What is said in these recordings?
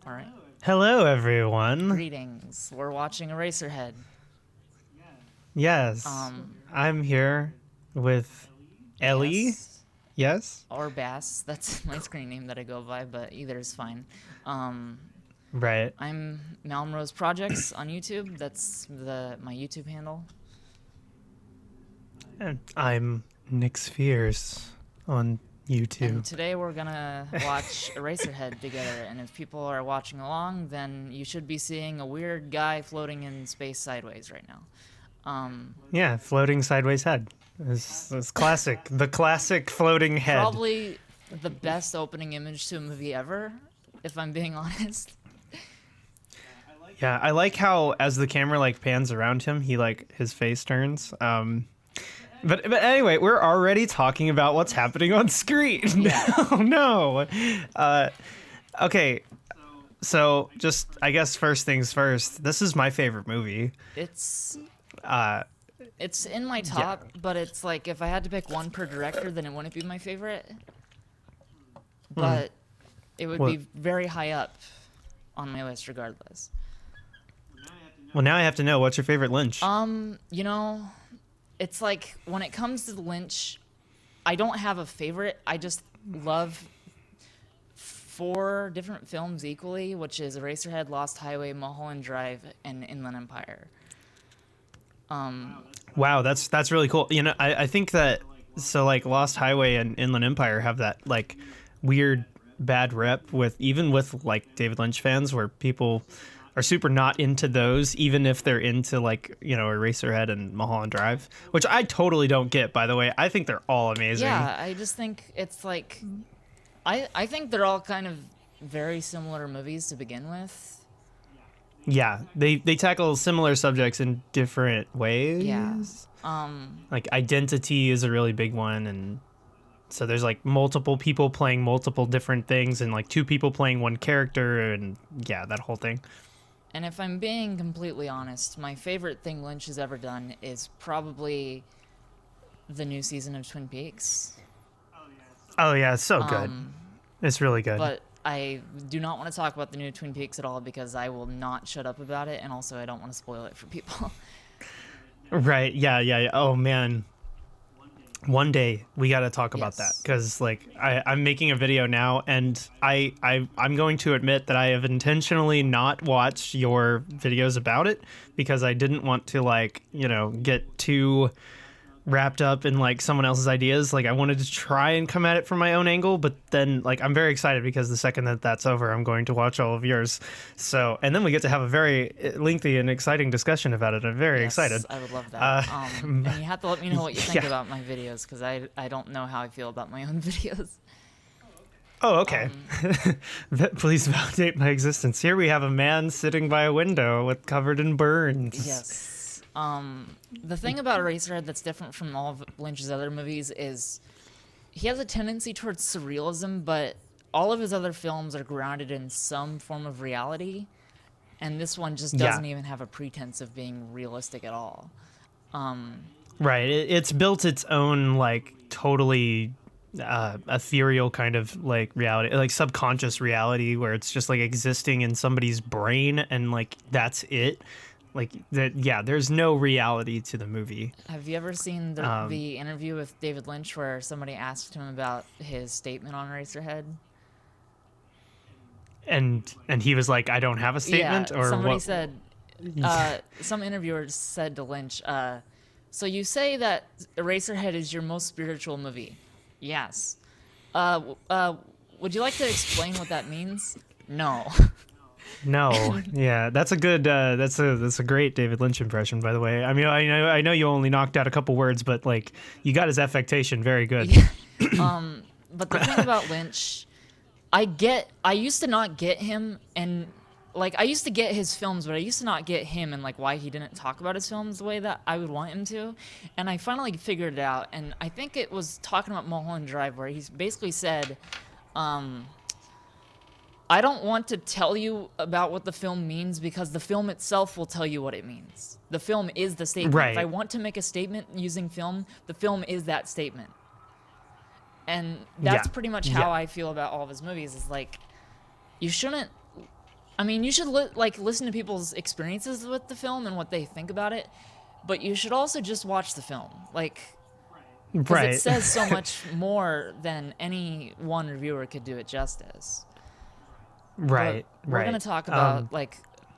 All right. Hello, everyone. Greetings. We're watching Eraserhead. Yes, I'm here with Ellie. Yes. Yes? Or Bass. That's my screen name that I go by, but either is fine. Right. I'm Malmrose Projects on YouTube. That's my YouTube handle. And I'm Nyx Fears on YouTube. And today we're gonna watch Eraserhead together. And if people are watching along, then you should be seeing a weird guy floating in space sideways right now. Yeah, floating sideways head. It's classic. The classic floating head. Probably the best opening image to a movie ever, if I'm being honest. Yeah, I like how as the camera like pans around him, his face turns. But anyway, we're already talking about what's happening on screen. Oh no. Okay. So just I guess first things first. This is my favorite movie. It's in my top, but it's like if I had to pick one per director, then it wouldn't be my favorite. But it would be very high up on my list regardless. Well, now I have to know, what's your favorite Lynch? You know, it's like when it comes to the Lynch, I don't have a favorite. I just love 4 different films equally, which is Eraserhead, Lost Highway, Mulholland Drive, and Inland Empire. Wow, that's really cool. You know, I think that like Lost Highway and Inland Empire have that like weird bad rep with like David Lynch fans, where people are super not into those, even if they're into like, you know, Eraserhead and Mulholland Drive, which I totally don't get, by the way. I think they're all amazing. Yeah, I just think it's like I think they're all kind of very similar movies to begin with. Yeah, they tackle similar subjects in different ways. Yeah. Like identity is a really big one, and so there's like multiple people playing multiple different things, and like 2 people playing one character, and yeah, that whole thing. And if I'm being completely honest, my favorite thing Lynch has ever done is probably the new season of Twin Peaks. Oh yeah, it's so good. It's really good. But I do not want to talk about the new Twin Peaks at all because I will not shut up about it, and also I don't want to spoil it for people. Right, yeah. Oh man, one day we got to talk about that, because like I'm making a video now, and I'm going to admit that I have intentionally not watched your videos about it because I didn't want to, like, you know, get too wrapped up in like someone else's ideas. Like I wanted to try and come at it from my own angle, but then like I'm very excited because the second that that's over, I'm going to watch all of yours. So, and then we get to have a very lengthy and exciting discussion about it. I'm very excited. I would love that. And you have to let me know what you think about my videos, because I don't know how I feel about my own videos. Oh, okay. Please validate my existence. Here we have a man sitting by a window covered in burns. Yes. The thing about Eraserhead that's different from all of Lynch's other movies is he has a tendency towards surrealism, but all of his other films are grounded in some form of reality, and this one just doesn't even have a pretense of being realistic at all. Right. It's built its own like totally ethereal kind of like reality, like subconscious reality, where it's just like existing in somebody's brain, and like that's it. Like that, yeah. There's no reality to the movie. Have you ever seen the interview with David Lynch where somebody asked him about his statement on Eraserhead? And he was like, "I don't have a statement." Yeah, or somebody what? said. Some interviewer said to Lynch, "So you say that Eraserhead is your most spiritual movie?" Yes. Would you like to explain what that means? No. No, yeah, that's a good. That's a great David Lynch impression, by the way. I mean, I know you only knocked out a couple words, but like you got his affectation very good. Yeah. But the thing about Lynch, I used to not get him, and like I used to get his films, but I used to not get him and like why he didn't talk about his films the way that I would want him to. And I finally figured it out, and I think it was talking about Mulholland Drive, where he's basically said, I don't want to tell you about what the film means because the film itself will tell you what it means. The film is the statement. Right. If I want to make a statement using film, the film is that statement. And that's pretty much how I feel about all of his movies, is like, you shouldn't I mean, you should listen to people's experiences with the film and what they think about it, but you should also just watch the film, because Right. it says so much more than any one reviewer could do it justice. Right. But we're right. gonna talk about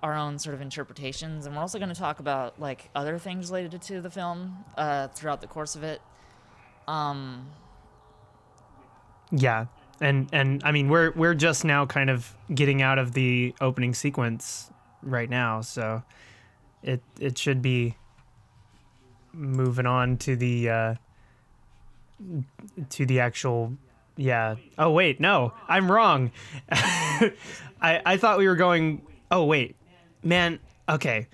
our own sort of interpretations, and we're also gonna talk about other things related to the film throughout the course of it. Yeah. And I mean, we're just now kind of getting out of the opening sequence right now, so it should be moving on to the actual. Yeah. Oh wait, no, I'm wrong. I thought we were going. Oh wait, man. Okay.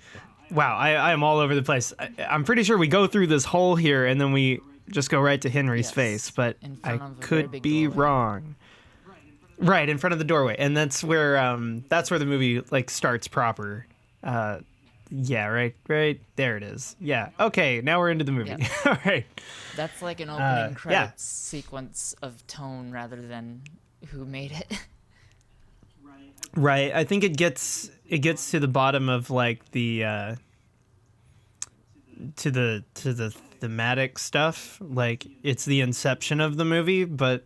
Wow, I am all over the place. I'm pretty sure we go through this hole here and then we just go right to Henry's face, but I could be wrong. Right in front of the doorway, and that's where the movie starts proper. Yeah, right there it is. Yeah. Okay, now we're into the movie. Yeah. All right. That's like an opening credits sequence of tone rather than who made it. Right. I think it gets to the bottom of the to the thematic stuff. Like it's the inception of the movie, but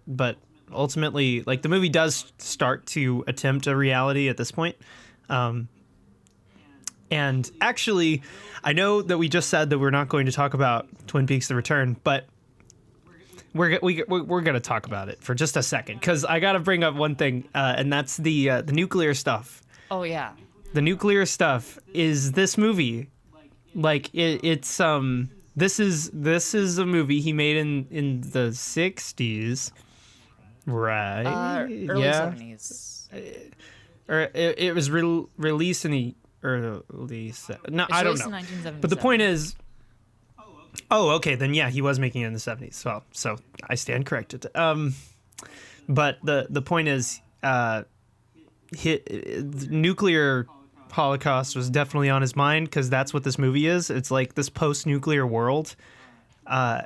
ultimately the movie does start to attempt a reality at this point. And actually, I know that we just said that we're not going to talk about Twin Peaks: The Return, but we're going to talk about it for just a second because I got to bring up one thing, and that's the nuclear stuff. Oh yeah, the nuclear stuff is this movie. It's this is a movie he made in the 60s, right? Early 70s. Or it was released in the early. No, I don't know. But the point is. Oh, okay. Then yeah, he was making it in the 70s. Well, so I stand corrected. But the point is, the nuclear holocaust was definitely on his mind because that's what this movie is. It's like this post-nuclear world,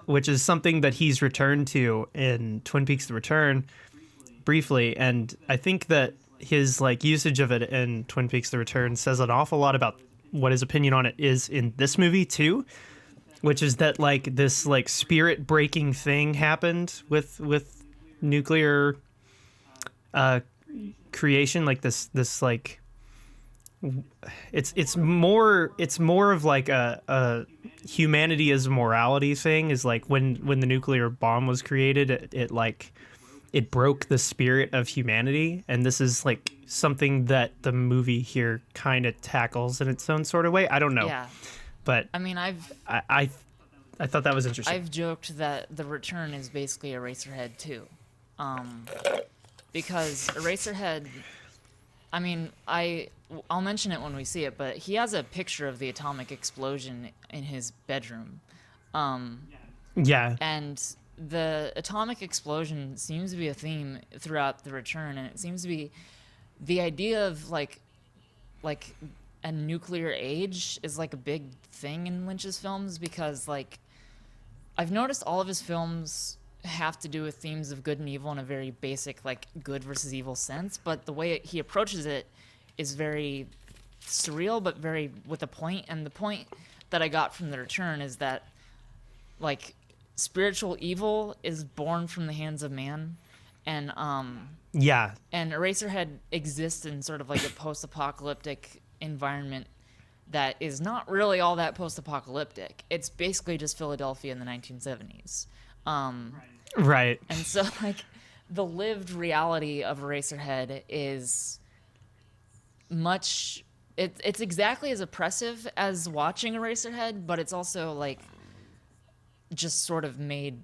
which is something that he's returned to in Twin Peaks: The Return briefly, and I think that his usage of it in Twin Peaks: The Return says an awful lot about what his opinion on it is in this movie too. Which is that this spirit breaking thing happened with nuclear creation, this it's more of a humanity as a morality thing. Is when the nuclear bomb was created, it broke the spirit of humanity, and this is something that the movie here kind of tackles in its own sort of way. I don't know. Yeah. But I mean, I thought that was interesting. I've joked that The Return is basically Eraserhead too, because Eraserhead. I mean, I'll mention it when we see it, but he has a picture of the atomic explosion in his bedroom. Yeah. And the atomic explosion seems to be a theme throughout The Return, and it seems to be the idea of a nuclear age is a big thing in Lynch's films because I've noticed all of his films have to do with themes of good and evil in a very basic good versus evil sense, but the way he approaches it is very surreal but very with a point. And the point that I got from The Return is that spiritual evil is born from the hands of man, and yeah, and Eraserhead exists in sort of a post-apocalyptic environment that is not really all that post-apocalyptic. It's basically just Philadelphia in the 1970s. Right. And so the lived reality of Eraserhead is much it's exactly as oppressive as watching Eraserhead, but it's also just sort of made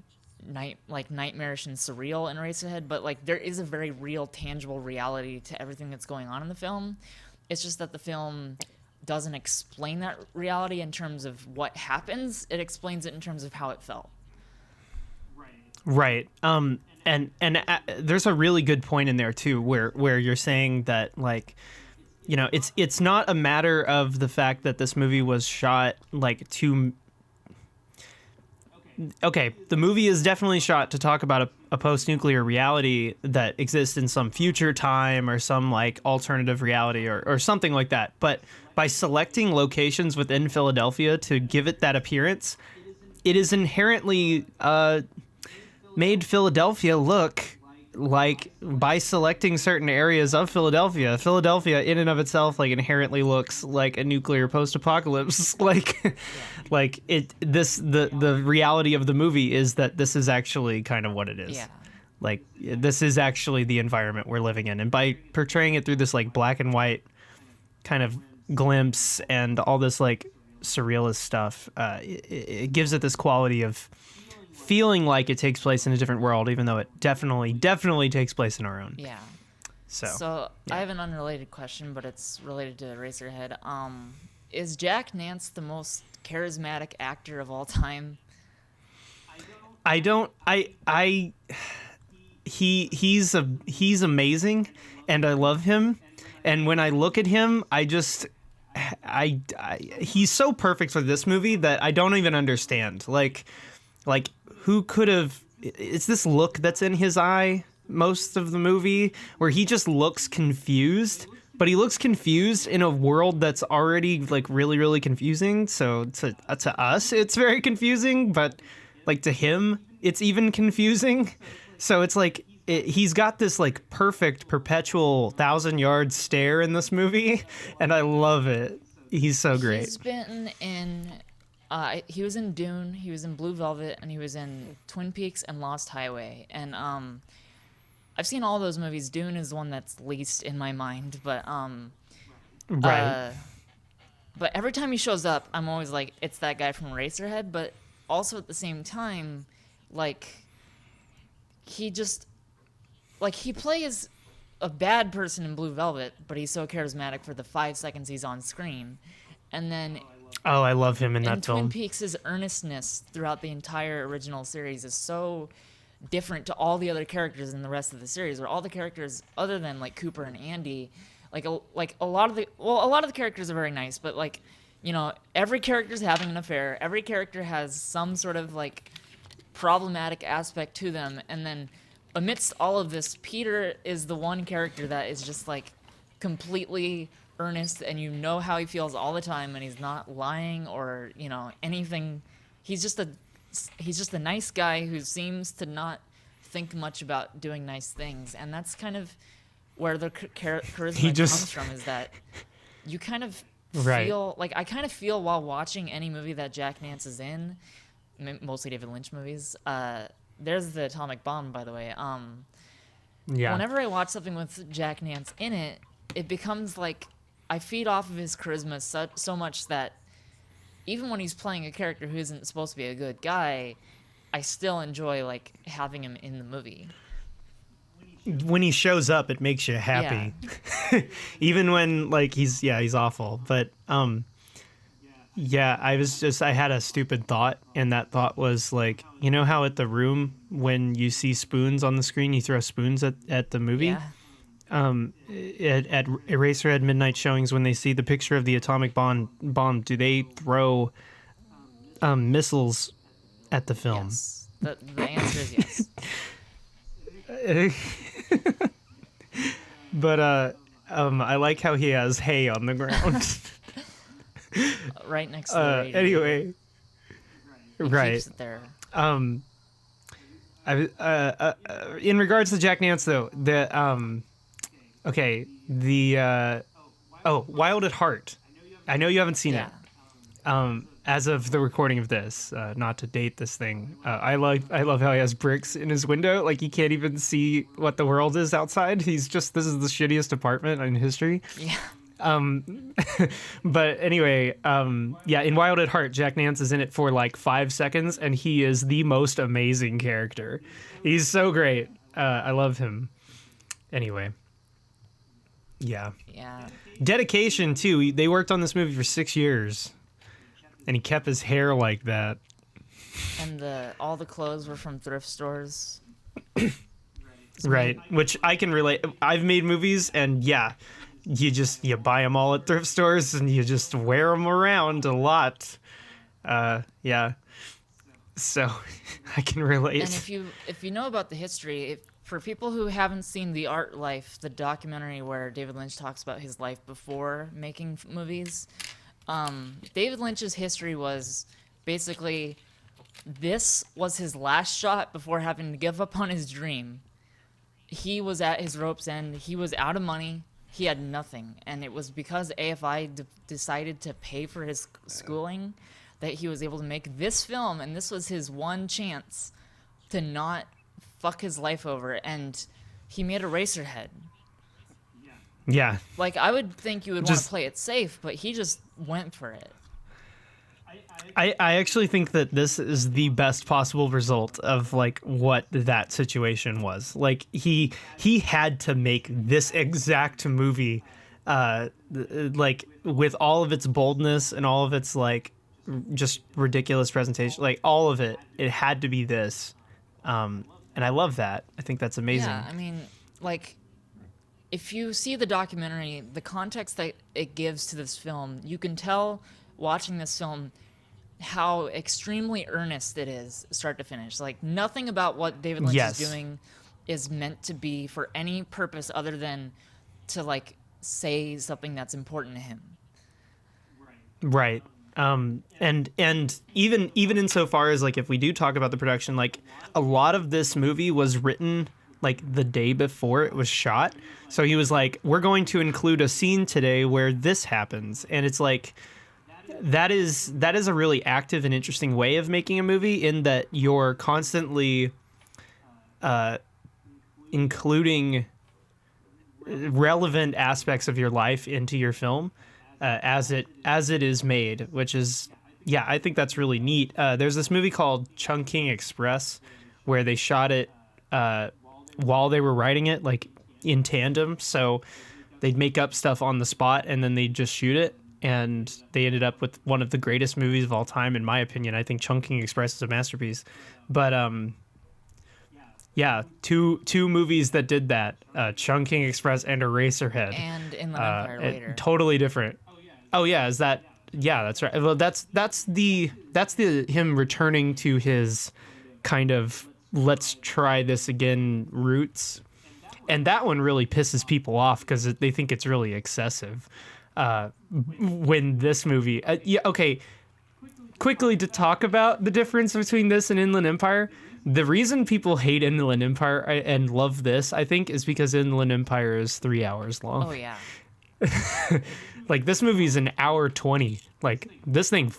nightmarish and surreal in Eraserhead, but there is a very real tangible reality to everything that's going on in the film. It's just that the film doesn't explain that reality in terms of what happens. It explains it in terms of how it felt. Right. And there's a really good point in there too, where you're saying that it's not a matter of the fact that this movie was shot okay, the movie is definitely shot to talk about a post-nuclear reality that exists in some future time or some like alternative reality or something like that. But by selecting locations within Philadelphia to give it that appearance, it is inherently made Philadelphia look like, by selecting certain areas of Philadelphia in and of itself like inherently looks like a nuclear post-apocalypse. Like the reality of the movie is that this is actually kind of what it is. Yeah. Like, this is actually the environment we're living in, and by portraying it through this like black and white kind of glimpse and all this like surrealist stuff, it gives it this quality of feeling like it takes place in a different world, even though it definitely takes place in our own. Yeah. So I have an unrelated question, but it's related to Eraserhead. Is Jack Nance the most charismatic actor of all time? He's amazing, and I love him. And when I look at him, he's so perfect for this movie that I don't even understand. Like who could have? It's this look that's in his eye most of the movie, where he just looks confused, but he looks confused in a world that's already like really, really confusing. So to us, it's very confusing, but like to him, it's even confusing. So it's like he's got this like perfect perpetual 1,000-yard stare in this movie, and I love it. He's so great. He's been in. He was in Dune, he was in Blue Velvet, and he was in Twin Peaks and Lost Highway. And I've seen all those movies. Dune is the one that's least in my mind, but right. But every time he shows up, I'm always like, it's that guy from Eraserhead. But also at the same time, like, he just, like, he plays a bad person in Blue Velvet, but he's so charismatic for the 5 seconds he's on screen. And then Oh, I love him in that film. Twin Peaks' earnestness throughout the entire original series is so different to all the other characters in the rest of the series, where all the characters, other than like Cooper and Andy, like a lot of the characters are very nice, but like, you know, every character's having an affair. Every character has some sort of like problematic aspect to them, and then amidst all of this, Peter is the one character that is just like completely earnest, and you know how he feels all the time, and he's not lying or, you know, anything. He's just a nice guy who seems to not think much about doing nice things, and that's kind of where the charisma comes from, is that you kind of feel like, I kind of feel while watching any movie that Jack Nance is in, mostly David Lynch movies. There's the atomic bomb, by the way. Yeah. Whenever I watch something with Jack Nance in it, it becomes like I feed off of his charisma so much that even when he's playing a character who isn't supposed to be a good guy, I still enjoy like having him in the movie. When he shows up, it makes you happy. Yeah. Even when like he's awful. But yeah, I had a stupid thought, and that thought was like, you know how at the Room, when you see spoons on the screen, you throw spoons at the movie? Yeah. At Eraserhead midnight showings, when they see the picture of the atomic bomb, do they throw missiles at the film? Yes. The answer is yes. But I like how he has hay on the ground. Right next to the Radiator. Anyway, right. Keeps it there. In regards to Jack Nance, though, Wild at Heart. I know you haven't seen it. As of the recording of this, not to date this thing, I love how he has bricks in his window. Like, he can't even see what the world is outside. This is the shittiest apartment in history. Yeah. But anyway, in Wild at Heart, Jack Nance is in it for like 5 seconds, and he is the most amazing character. He's so great. I love him. Anyway. Yeah. Yeah. Dedication too. They worked on this movie for 6 years, and he kept his hair like that. And all the clothes were from thrift stores. Right, which I can relate. I've made movies, and yeah, you buy them all at thrift stores, and you just wear them around a lot. Yeah. so I can relate. And if you know about the history, for people who haven't seen The Art Life, the documentary where David Lynch talks about his life before making movies, David Lynch's history was basically this was his last shot before having to give up on his dream. He was at his rope's end. He was out of money. He had nothing. And it was because AFI decided to pay for his schooling that he was able to make this film, and this was his one chance to not fuck his life over. And he made Eraserhead. Yeah. Like, I would think you would want to play it safe, but he just went for it. I actually think that this is the best possible result of like what that situation was. Like he had to make this exact movie, like with all of its boldness and all of its like just ridiculous presentation, like all of it. It had to be this, and I love that. I think that's amazing. Yeah, I mean, like, if you see the documentary, the context that it gives to this film, you can tell watching this film how extremely earnest it is start to finish. Like, nothing about what David Lynch is doing is meant to be for any purpose other than to like say something that's important to him. Right. And even insofar as like if we do talk about the production, like a lot of this movie was written like the day before it was shot. So he was like, we're going to include a scene today where this happens. And it's like, that is a really active and interesting way of making a movie, in that you're constantly including relevant aspects of your life into your film as it is made, which is, yeah, I think that's really neat. There's this movie called Chungking Express where they shot it while they were writing it, like in tandem. So they'd make up stuff on the spot and then they'd just shoot it. And they ended up with one of the greatest movies of all time, in my opinion. I think Chungking Express is a masterpiece. But yeah, two movies that did that: Chungking Express and Eraserhead. And Inland Empire later. Totally different. Oh yeah, is that? Yeah, that's right. Well, that's the him returning to his kind of let's try this again roots, and that one really pisses people off because they think it's really excessive. When this movie, yeah, okay, quickly to talk about the difference between this and Inland Empire. The reason people hate Inland Empire and love this, I think, is because Inland Empire is 3 hours long. Oh yeah. Like this movie is an hour 20. Like this thing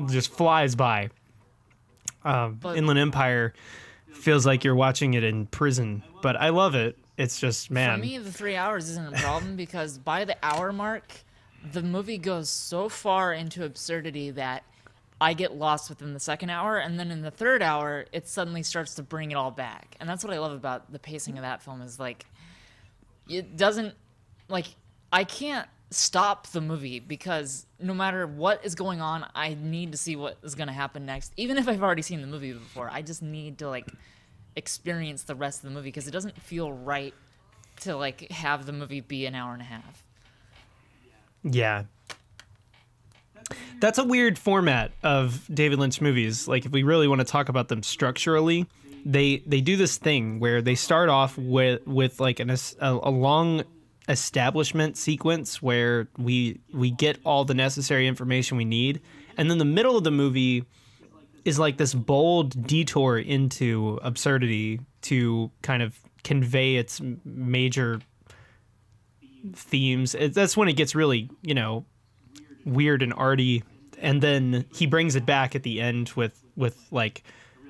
just flies by. Inland Empire feels like you're watching it in prison, but I love it. It's just, man. For me, the 3 hours isn't a problem because by the hour mark, the movie goes so far into absurdity that I get lost within the second hour, and then in the third hour, it suddenly starts to bring it all back. And that's what I love about the pacing of that film is, like, it doesn't, like, I can't stop the movie because no matter what is going on, I need to see what is going to happen next. Even if I've already seen the movie before, I just need to, like, experience the rest of the movie because it doesn't feel right to, like, have the movie be an hour and a half. Yeah. That's a weird format of David Lynch movies. Like, if we really want to talk about them structurally, they do this thing where they start off with like a long establishment sequence where we get all the necessary information we need, and then the middle of the movie is like this bold detour into absurdity to kind of convey its major themes. That's when it gets really, weird and arty, and then he brings it back at the end with like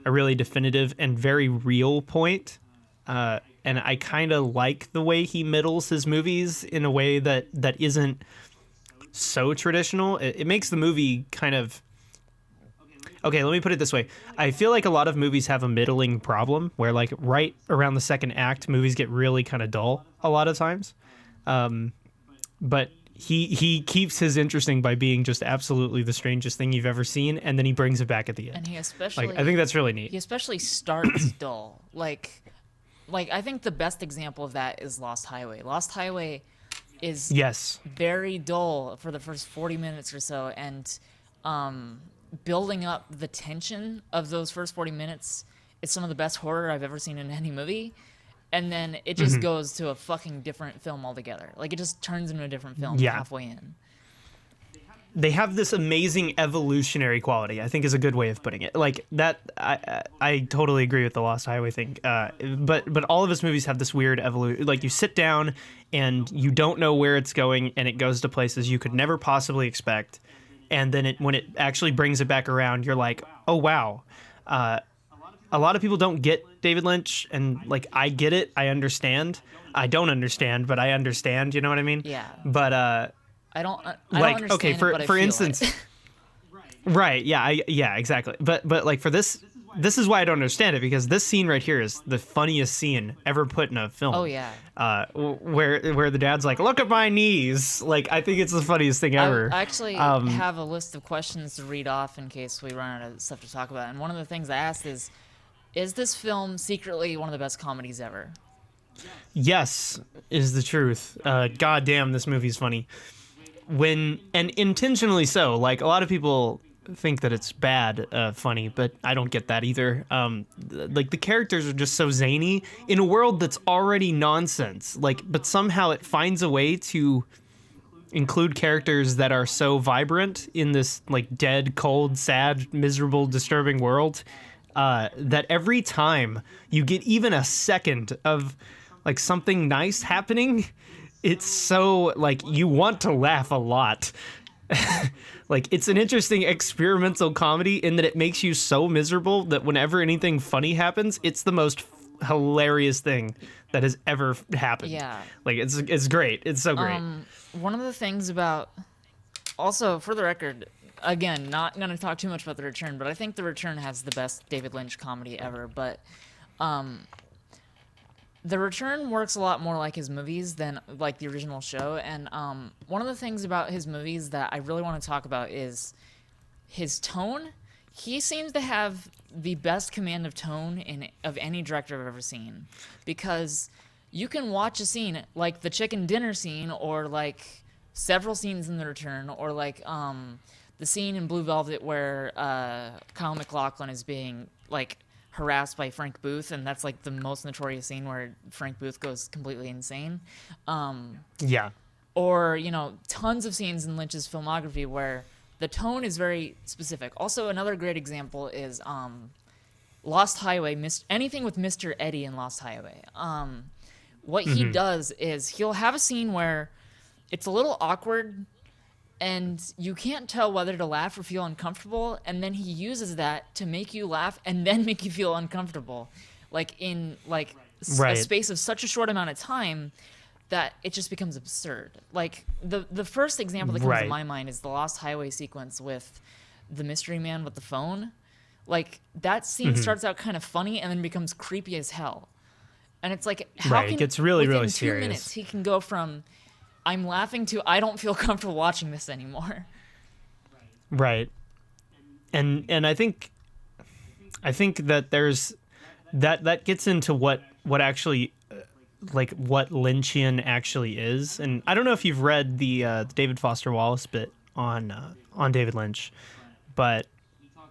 a really definitive and very real point. And I kind of like the way he middles his movies in a way that isn't so traditional. It makes the movie kind of, okay, let me put it this way. I feel like a lot of movies have a middling problem where, like, right around the second act, movies get really kind of dull a lot of times. But he keeps his interesting by being just absolutely the strangest thing you've ever seen, and then he brings it back at the end. And he especially, I think that's really neat. He especially starts dull. Like I think the best example of that is Lost Highway. Lost Highway is yes, very dull for the first 40 minutes or so, and building up the tension of those first 40 minutes is some of the best horror I've ever seen in any movie. And then it just goes to a fucking different film altogether. Like, it just turns into a different film halfway in. They have this amazing evolutionary quality, I think is a good way of putting it. Like, that, I totally agree with the Lost Highway thing. But all of his movies have this weird evolution. Like, you sit down and you don't know where it's going, and it goes to places you could never possibly expect. And then when it actually brings it back around, you're like, oh, wow. A lot of people don't get David Lynch, and, like, I get it. I understand. I don't understand, but I understand. You know what I mean? Yeah. But, I don't like, understand okay, for it, but I feel instance, it. right? Yeah, yeah, exactly. But like for this is why I don't understand it, because this scene right here is the funniest scene ever put in a film. Oh yeah. Where the dad's like, "Look at my knees!" Like, I think it's the funniest thing ever. I actually have a list of questions to read off in case we run out of stuff to talk about. And one of the things I asked is this film secretly one of the best comedies ever? Yes, is the truth. God damn, this movie's funny. And intentionally so. Like, a lot of people think that it's bad funny, but I don't get that either. Like, the characters are just so zany in a world that's already nonsense. Like, but somehow it finds a way to include characters that are so vibrant in this, like, dead, cold, sad, miserable, disturbing world, that every time you get even a second of, like, something nice happening, it's so, like, you want to laugh a lot. Like, it's an interesting experimental comedy in that it makes you so miserable that whenever anything funny happens, it's the most hilarious thing that has ever happened. Yeah. Like, it's great. It's so great. One of the things about, also for the record, again, not going to talk too much about The Return, but I think The Return has the best David Lynch comedy ever. But The Return works a lot more like his movies than like the original show. And one of the things about his movies that I really want to talk about is his tone. He seems to have the best command of tone of any director I've ever seen, because you can watch a scene like the chicken dinner scene, or like several scenes in The Return, or like the scene in Blue Velvet where Kyle MacLachlan is being like harassed by Frank Booth, and that's like the most notorious scene where Frank Booth goes completely insane. Yeah. Or, you know, tons of scenes in Lynch's filmography where the tone is very specific. Also, another great example is Lost Highway. Anything with Mr. Eddie in Lost Highway. What he does is he'll have a scene where it's a little awkward and you can't tell whether to laugh or feel uncomfortable, and then he uses that to make you laugh and then make you feel uncomfortable, like in like a space of such a short amount of time that it just becomes absurd. Like the first example that comes to my mind is the Lost Highway sequence with the mystery man with the phone. Like, that scene starts out kind of funny and then becomes creepy as hell. And it's like, how can, it gets really, within really 2 serious. minutes he can go from I'm laughing to I don't feel comfortable watching this anymore. Right. And I think that there's that gets into what actually like what Lynchian actually is. And I don't know if you've read the David Foster Wallace bit on David Lynch, but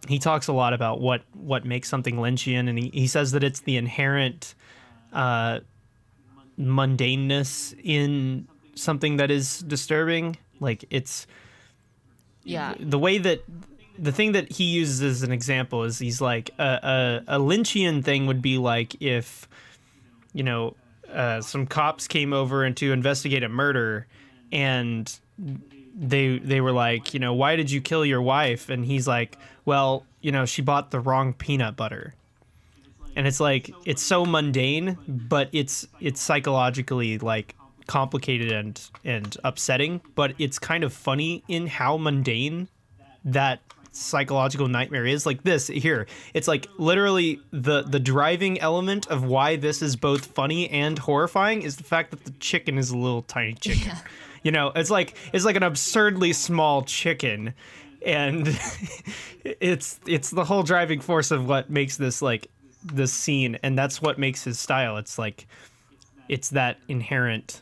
he talks a lot about what makes something Lynchian, and he says that it's the inherent mundaneness in something that is disturbing. Like, it's the way that the thing that he uses as an example is he's like a Lynchian thing would be like if, you know, some cops came over and to investigate a murder, and they were like, you know, why did you kill your wife? And he's like, well, you know, she bought the wrong peanut butter. And it's like, it's so mundane, but it's psychologically like complicated and upsetting, but it's kind of funny in how mundane that psychological nightmare is. Like this here, it's like literally the driving element of why this is both funny and horrifying is the fact that the chicken is a little tiny chicken. Yeah. You know, it's like an absurdly small chicken, and it's the whole driving force of what makes this like this scene, and that's what makes his style. It's like it's that inherent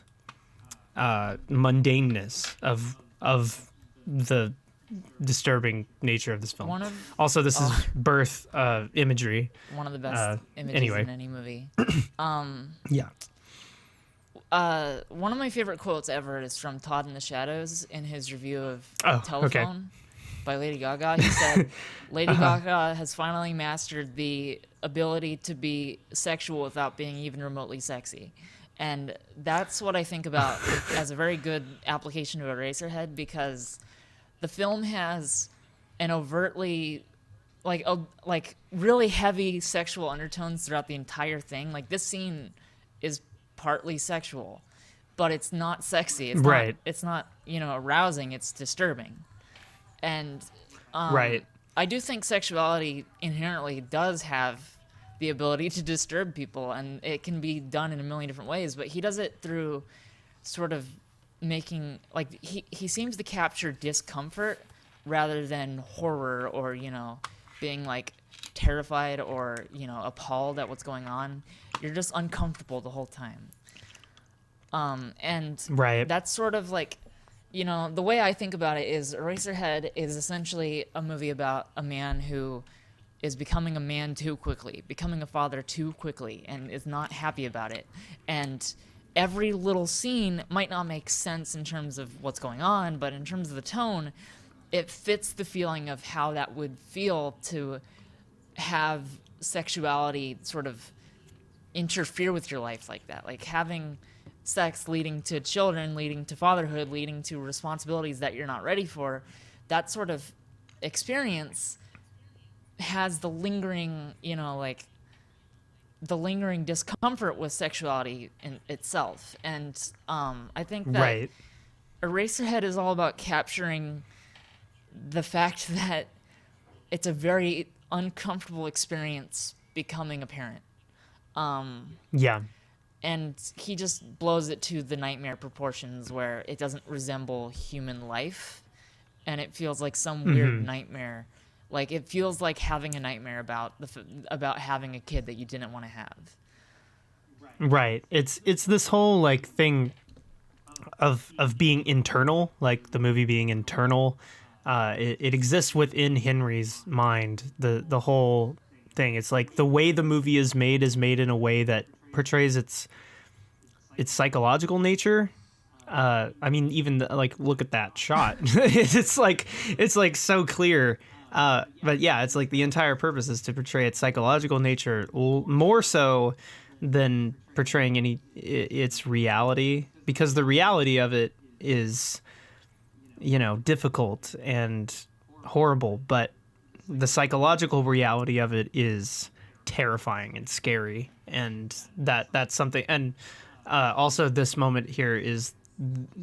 mundaneness of disturbing nature of this film. One of Also, this is birth imagery. one of the best images anyway. in any movie. Yeah. One of my favorite quotes ever is from Todd in the Shadows in his review of Oh, Telephone by Lady Gaga. He said, Lady Gaga has finally mastered the ability to be sexual without being even remotely sexy. And that's what I think about as a very good application to Eraserhead, because the film has an overtly like really heavy sexual undertones throughout the entire thing. Like, this scene is partly sexual, but it's not sexy. It's Right. not, it's not, arousing. It's disturbing. And Right. I do think sexuality inherently does have the ability to disturb people, and it can be done in a million different ways, but he does it through sort of making, like, he seems to capture discomfort rather than horror or, being like terrified or, appalled at what's going on. You're just uncomfortable the whole time. And Right. that's sort of like, the way I think about it is Eraserhead is essentially a movie about a man who is becoming a man too quickly, becoming a father too quickly, and is not happy about it. And every little scene might not make sense in terms of what's going on, but in terms of the tone, it fits the feeling of how that would feel to have sexuality sort of interfere with your life like that. Like, having sex leading to children, leading to fatherhood, leading to responsibilities that you're not ready for, that sort of experience has the lingering, the lingering discomfort with sexuality in itself. And I think that Right. Eraserhead is all about capturing the fact that it's a very uncomfortable experience becoming a parent. Yeah. And he just blows it to the nightmare proportions where it doesn't resemble human life, and it feels like some weird nightmare. Like, it feels like having a nightmare about about having a kid that you didn't want to have. Right. It's this whole like thing of being internal, like the movie being internal. It exists within Henry's mind. The whole thing. It's like the way the movie is made in a way that portrays its psychological nature. I mean, even like, look at that shot. it's like so clear. But yeah, it's like the entire purpose is to portray its psychological nature more so than portraying its reality, because the reality of it is, difficult and horrible, but the psychological reality of it is terrifying and scary, and that's something. And also, this moment here is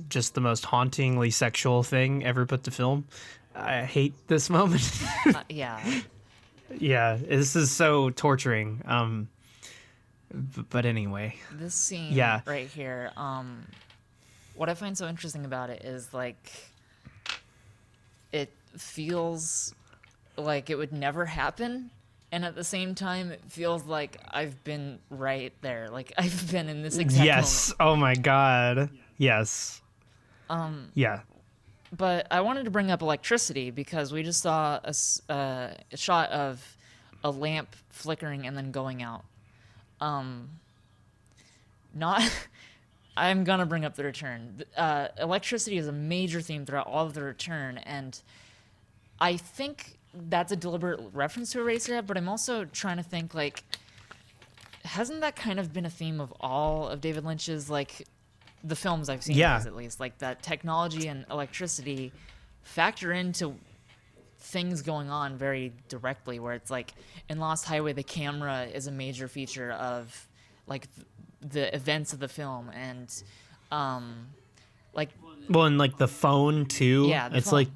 just the most hauntingly sexual thing ever put to film. I hate this moment. Yeah. Yeah, this is so torturing. But anyway, This scene right here, what I find so interesting about it is, like, it feels like it would never happen, and at the same time it feels like I've been right there. Like, I've been in this exact yes. moment. Oh my god. Yes. Yeah. But I wanted to bring up electricity because we just saw a shot of a lamp flickering and then going out. Not. I'm gonna bring up The Return. Electricity is a major theme throughout all of The Return, and I think that's a deliberate reference to Eraserhead. But I'm also trying to think, like, hasn't that kind of been a theme of all of David Lynch's, like, the films I've seen, at least, like, that technology and electricity factor into things going on very directly, where it's like in Lost Highway, the camera is a major feature of, like, the events of the film, and like, well, and like the phone too. Yeah, it's phone. like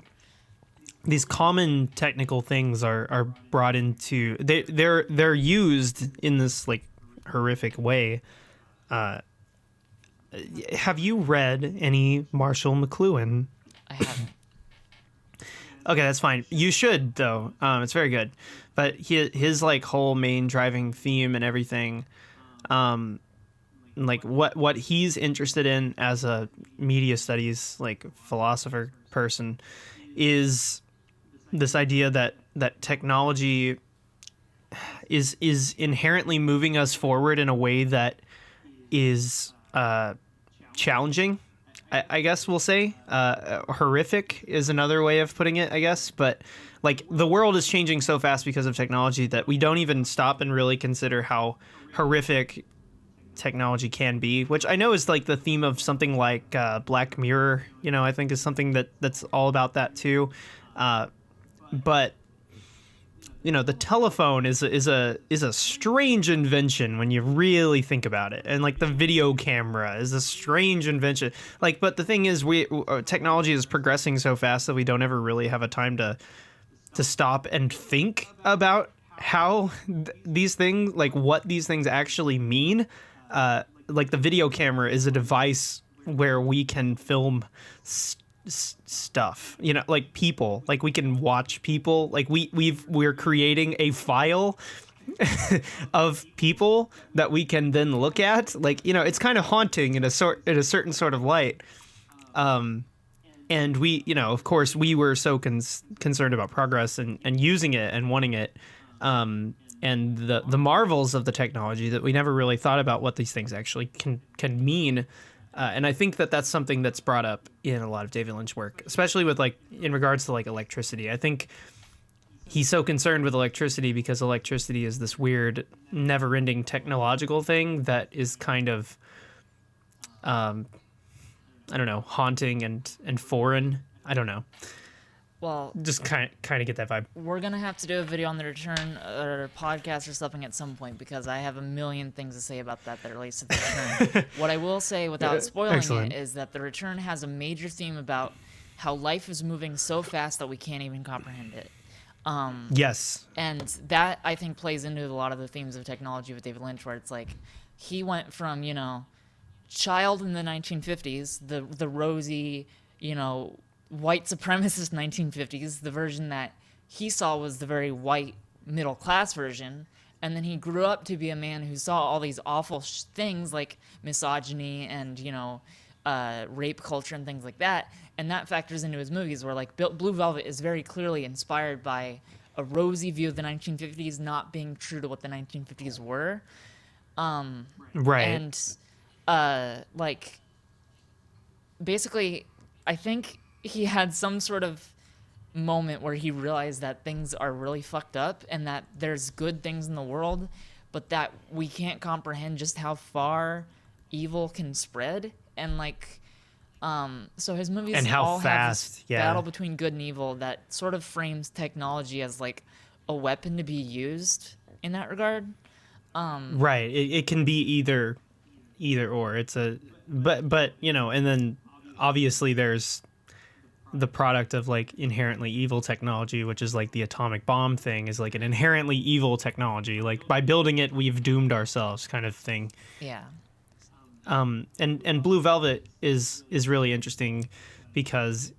these common technical things are brought into, they're used in this like horrific way. Have you read any Marshall McLuhan? I haven't. Okay, that's fine. You should, though. It's very good. But his like whole main driving theme and everything, like what he's interested in as a media studies like philosopher person, is this idea that technology is inherently moving us forward in a way that is challenging. I guess we'll say horrific is another way of putting it, I guess. But like the world is changing so fast because of technology that we don't even stop and really consider how horrific technology can be, which I know is like the theme of something like Black Mirror, I think is something that's all about that too. But the telephone is a strange invention when you really think about it, and like the video camera is a strange invention. Like, but the thing is, technology is progressing so fast that we don't ever really have a time to stop and think about how these things, like what these things actually mean. Like the video camera is a device where we can film stuff, like people, like we can watch people, like we're creating a file of people that we can then look at, like it's kind of haunting in a certain sort of light. And we, of course we were so concerned about progress and using it and wanting it, and the marvels of the technology that we never really thought about what these things actually can mean. And I think that's something that's brought up in a lot of David Lynch work, especially with like in regards to like electricity. I think he's so concerned with electricity because electricity is this weird, never-ending technological thing that is kind of, I don't know, haunting and foreign. I don't know. Well, just kind of get that vibe. We're gonna have to do a video on the return or podcast or something at some point because I have a million things to say about that relates to the return. What I will say without spoiling it is that the return has a major theme about how life is moving so fast that we can't even comprehend it. Yes. And that I think plays into a lot of the themes of technology with David Lynch, where it's like he went from child in the 1950s, the rosy, white supremacist 1950s, the version that he saw was the very white middle class version, and then he grew up to be a man who saw all these awful things like misogyny and rape culture and things like that, and that factors into his movies where like Blue Velvet is very clearly inspired by a rosy view of the 1950s not being true to what the 1950s were. Right. And like basically I think he had some sort of moment where he realized that things are really fucked up and that there's good things in the world, but that we can't comprehend just how far evil can spread. And like, so his movies and how all fast, have this battle between good and evil that sort of frames technology as like a weapon to be used in that regard. Right. It can be either or. It's but and then obviously there's the product of like inherently evil technology, which is like the atomic bomb thing is like an inherently evil technology. Like by building it, we've doomed ourselves kind of thing. Yeah. And Blue Velvet is really interesting because,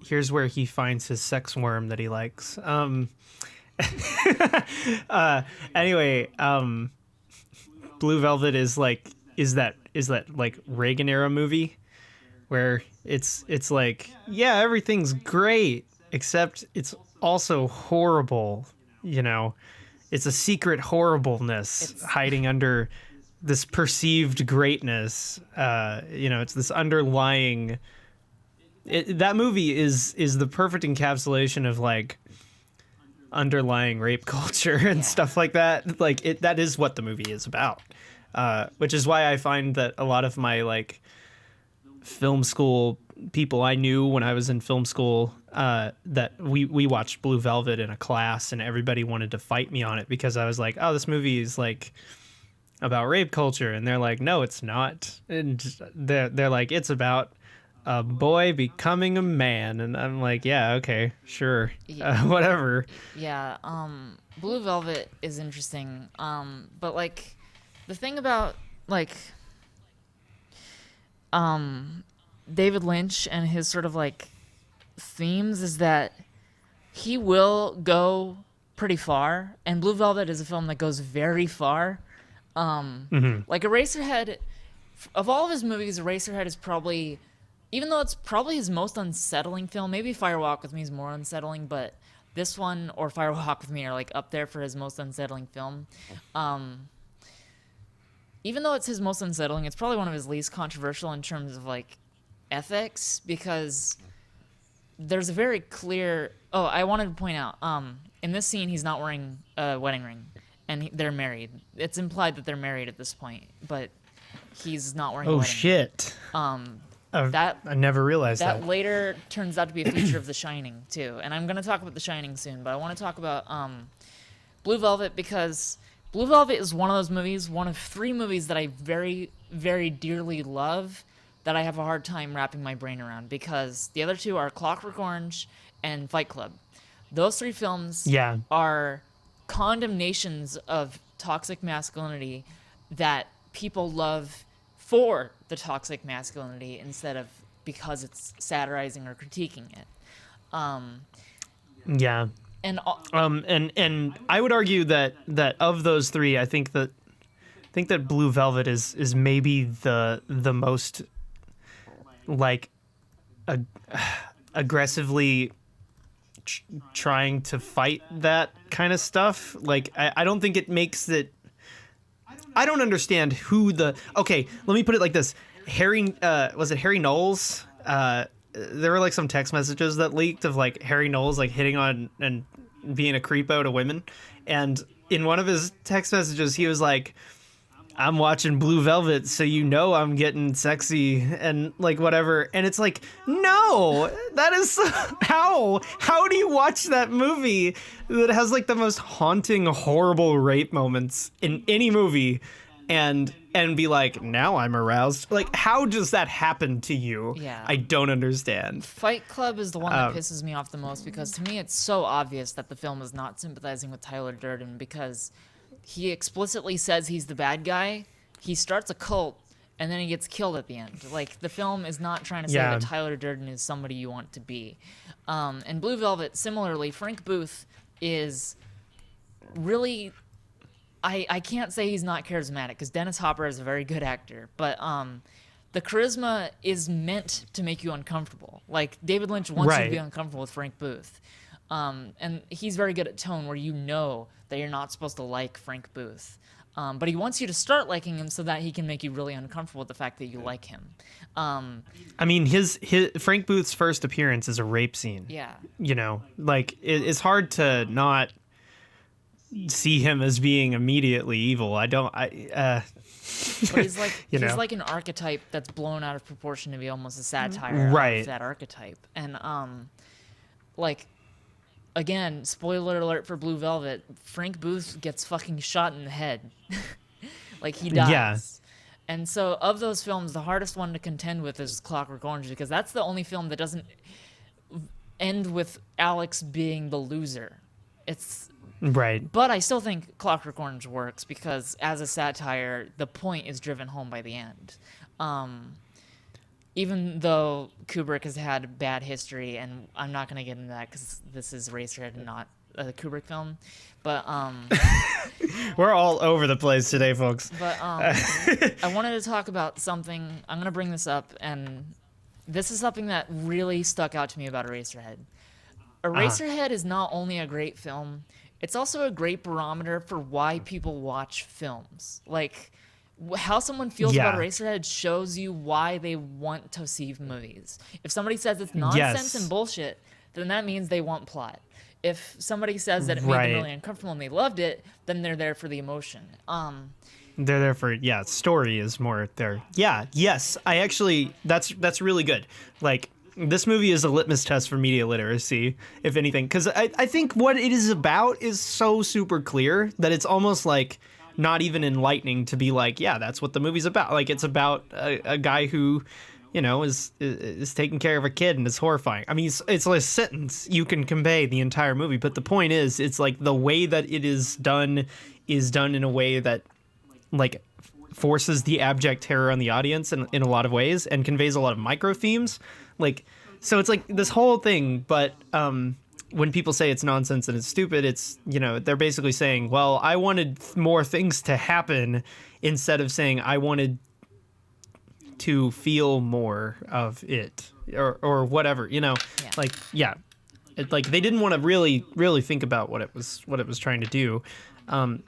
here's where he finds his sex worm that he likes. Anyway, Blue Velvet is that like Reagan era movie where it's like, yeah, everything's great, except it's also horrible, it's a secret horribleness hiding under this perceived greatness. It's this underlying, that movie is the perfect encapsulation of like underlying rape culture and stuff like that. Like that is what the movie is about. Which is why I find that a lot of my like film school people I knew when I was in film school, that we watched Blue Velvet in a class and everybody wanted to fight me on it because I was like, oh, this movie is like about rape culture, and they're like, no, it's not. And they're like, it's about a boy becoming a man, and I'm like, yeah, okay, sure, whatever. Yeah, Blue Velvet is interesting, but like the thing about like David Lynch and his sort of like themes is that he will go pretty far, and Blue Velvet is a film that goes very far. Like Eraserhead, of all of his movies, Eraserhead is probably, even though it's probably his most unsettling film, maybe Fire Walk with Me is more unsettling, but this one or Fire Walk with Me are like up there for his most unsettling film. Even though it's his most unsettling, it's probably one of his least controversial in terms of like ethics, because there's a very clear. Oh, I wanted to point out. In this scene, he's not wearing a wedding ring, and they're married. It's implied that they're married at this point, but he's not wearing a wedding ring. Shit. That I never realized that. That later turns out to be a feature of The Shining too, and I'm going to talk about The Shining soon. But I want to talk about Blue Velvet, because Blue Velvet is one of those movies, one of 3 movies that I very, very dearly love, that I have a hard time wrapping my brain around, because the other 2 are Clockwork Orange and Fight Club. Those 3 films are condemnations of toxic masculinity that people love for the toxic masculinity instead of because it's satirizing or critiquing it. And I would argue that of those 3, I think that Blue Velvet is maybe the most like aggressively trying to fight that kind of stuff. Like I don't think it makes it. I don't understand who the. Okay, let me put it like this. Was it Harry Knowles? There were like some text messages that leaked of like Harry Knowles like hitting on and being a creepo to women, and in one of his text messages he was like, I'm watching Blue Velvet, so you know I'm getting sexy and like whatever. And it's like, no, that is how do you watch that movie that has like the most haunting, horrible rape moments in any movie and be like, now I'm aroused? Like, how does that happen to you? Yeah. I don't understand. Fight Club is the one that pisses me off the most, because to me it's so obvious that the film is not sympathizing with Tyler Durden, because he explicitly says he's the bad guy. He starts a cult, and then he gets killed at the end. Like, the film is not trying to say that Tyler Durden is somebody you want to be. And Blue Velvet, similarly, Frank Booth is really... I can't say he's not charismatic, because Dennis Hopper is a very good actor, but the charisma is meant to make you uncomfortable. Like, David Lynch wants you to be uncomfortable with Frank Booth. And he's very good at tone, where you know that you're not supposed to like Frank Booth. But he wants you to start liking him so that he can make you really uncomfortable with the fact that you like him. I mean, his Frank Booth's first appearance is a rape scene. Yeah. You know, like, it's hard to not see him as being immediately evil. But he's like he's like an archetype that's blown out of proportion to be almost a satire of that archetype. And like, again, spoiler alert for Blue Velvet, Frank Booth gets fucking shot in the head. Like, he dies. Yeah. And so of those films, the hardest one to contend with is Clockwork Orange, because that's the only film that doesn't end with Alex being the loser. It's right. But I still think Clockwork Orange works, because as a satire, the point is driven home by the end. Even though Kubrick has had a bad history, and I'm not going to get into that because this is Eraserhead and not a Kubrick film, but we're all over the place today, folks. But I wanted to talk about something. I'm going to bring this up, and this is something that really stuck out to me about Eraserhead. Eraserhead is not only a great film, it's also a great barometer for why people watch films. Like, how someone feels about Eraserhead shows you why they want to see movies. If somebody says it's nonsense and bullshit, then that means they want plot. If somebody says that it made them really uncomfortable and they loved it, then they're there for the emotion. They're there for story is more there. Yeah, yes, I actually that's really good. Like, this movie is a litmus test for media literacy, if anything, because I think what it is about is so super clear that it's almost like not even enlightening to be like, yeah, that's what the movie's about. Like, it's about a guy who, you know, is taking care of a kid, and it's horrifying. I mean, it's a sentence you can convey the entire movie, but the point is, it's like the way that it is done in a way that, like, forces the abject terror on the audience in a lot of ways, and conveys a lot of micro themes. Like, so it's like this whole thing, but when people say it's nonsense and it's stupid, it's, you know, they're basically saying, well, I wanted more things to happen, instead of saying I wanted to feel more of it, or whatever, you know. like they didn't want to really think about what it was trying to do,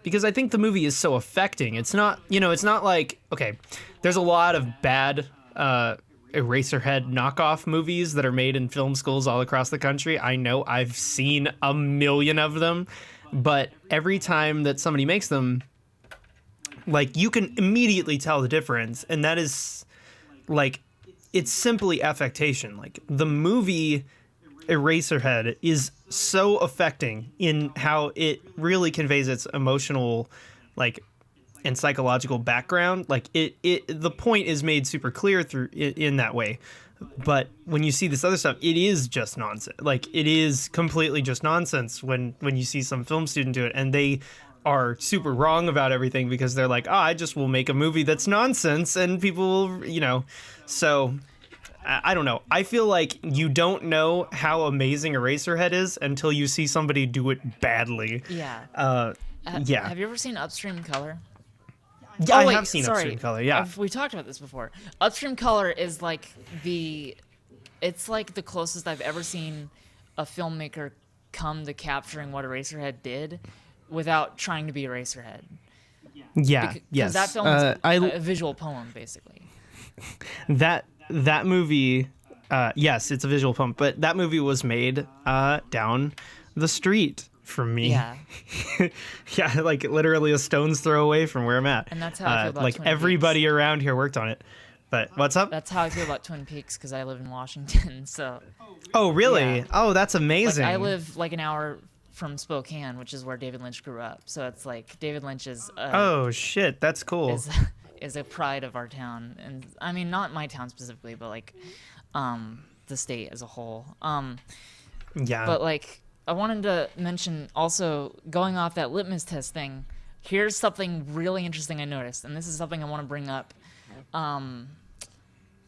because I think the movie is so affecting. It's not, it's not like, okay, there's a lot of bad Eraserhead knockoff movies that are made in film schools all across the country. I know, I've seen a million of them, but every time that somebody makes them, like, you can immediately tell the difference, and that is, like, it's simply affectation. Like, the movie Eraserhead is so affecting in how it really conveys its emotional, like, and psychological background. Like, the point is made super clear through in that way. But when you see this other stuff, it is just nonsense. Like, it is completely just nonsense when you see some film student do it, and they are super wrong about everything because they're like, I just will make a movie that's nonsense and people will, so I don't know. I feel like you don't know how amazing Eraserhead is until you see somebody do it badly. Yeah. Yeah. Have you ever seen Upstream Color? Yeah, I have seen Upstream Color, yeah. We talked about this before. Upstream Color is like it's like the closest I've ever seen a filmmaker come to capturing what Eraserhead did without trying to be Eraserhead. Yeah, yes. Because that film is a visual poem, basically. That movie, yes, it's a visual poem, but that movie was made down the street from me. Yeah. Yeah, like literally a stone's throw away from where I'm at. And that's how I feel about like Twin everybody Peaks. around here worked on it. But what's up? That's how I feel about Twin Peaks because I live in Washington. So. Oh, really? Yeah. Oh, that's amazing. Like, I live like an hour from Spokane, which is where David Lynch grew up. So it's like David Lynch is. Oh shit, that's cool. Is a pride of our town, and I mean not my town specifically, but like, the state as a whole. Yeah. But like, I wanted to mention also going off that litmus test thing. Here's something really interesting I noticed, and this is something I want to bring up.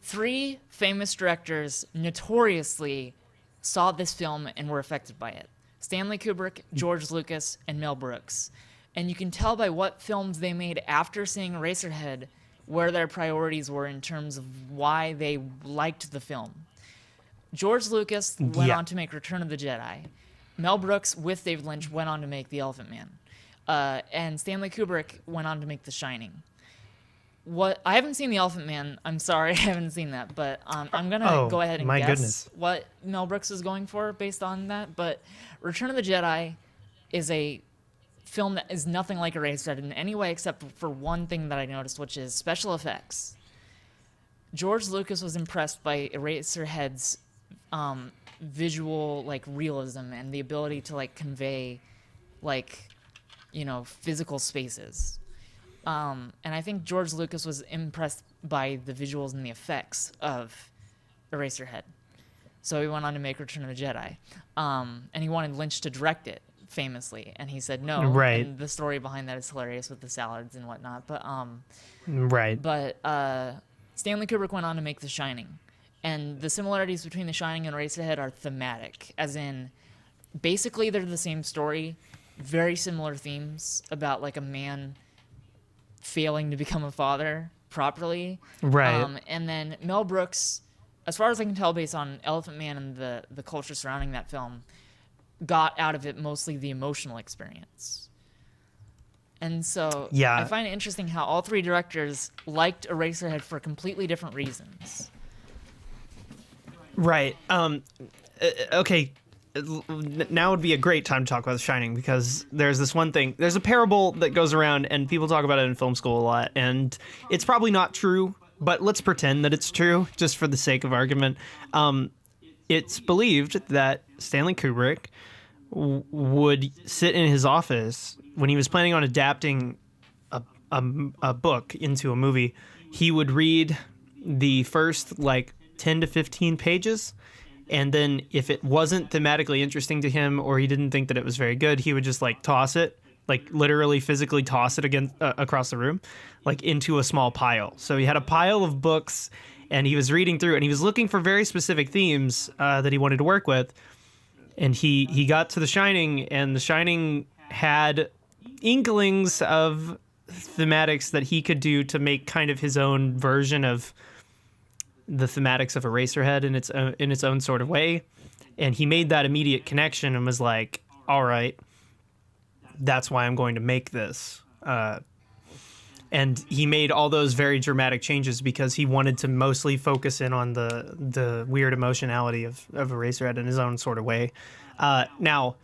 3 famous directors notoriously saw this film and were affected by it. Stanley Kubrick, George Lucas, and Mel Brooks. And you can tell by what films they made after seeing Eraserhead where their priorities were in terms of why they liked the film. George Lucas went on to make Return of the Jedi. Mel Brooks, with David Lynch, went on to make The Elephant Man. And Stanley Kubrick went on to make The Shining. I haven't seen The Elephant Man. I'm sorry, I haven't seen that. But I'm going to go ahead and guess what Mel Brooks is going for based on that. But Return of the Jedi is a film that is nothing like Eraserhead in any way except for one thing that I noticed, which is special effects. George Lucas was impressed by Eraserhead's visual realism and the ability to convey physical spaces. And I think George Lucas was impressed by the visuals and the effects of Eraserhead. So he went on to make Return of the Jedi. And he wanted Lynch to direct it, famously. And he said no. Right. And the story behind that is hilarious with the salads and whatnot. But right. But Stanley Kubrick went on to make The Shining. And the similarities between The Shining and Eraserhead are thematic. As in, basically they're the same story. Very similar themes about a man failing to become a father properly. Right. And then Mel Brooks, as far as I can tell based on Elephant Man and the culture surrounding that film, got out of it mostly the emotional experience. And so I find it interesting how all 3 directors liked Eraserhead for completely different reasons. Right. Okay. Now would be a great time to talk about The Shining, because there's this one thing. There's a parable that goes around, and people talk about it in film school a lot, and it's probably not true, but let's pretend that it's true, just for the sake of argument. It's believed that Stanley Kubrick would sit in his office when he was planning on adapting a book into a movie. He would read the first 10 to 15 pages, and then if it wasn't thematically interesting to him, or he didn't think that it was very good, he would just toss it, literally physically toss it across the room, into a small pile. So he had a pile of books, and he was reading through, and he was looking for very specific themes that he wanted to work with. And he got to The Shining, and The Shining had inklings of thematics that he could do to make kind of his own version of the thematics of Eraserhead in its own sort of way. And he made that immediate connection and was like, all right, that's why I'm going to make this. And he made all those very dramatic changes because he wanted to mostly focus in on the weird emotionality of Eraserhead in his own sort of way. Now,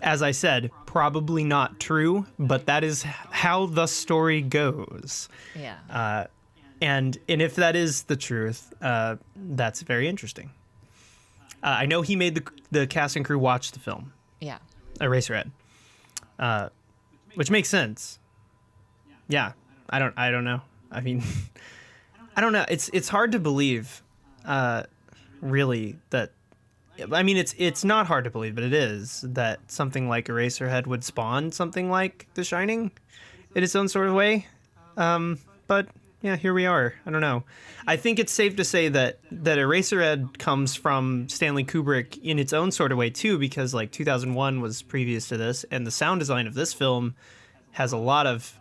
as I said, probably not true, but that is how the story goes. Yeah. And if that is the truth, that's very interesting. I know he made the cast and crew watch the film, Yeah. Eraserhead, which makes sense. Yeah, I don't know. I mean, I don't know. It's hard to believe, really, that. I mean, it's not hard to believe, but it is that something like Eraserhead would spawn something like The Shining in its own sort of way. But yeah, here we are. I don't know. I think it's safe to say that Eraserhead comes from Stanley Kubrick in its own sort of way too, because like 2001 was previous to this, and the sound design of this film has a lot of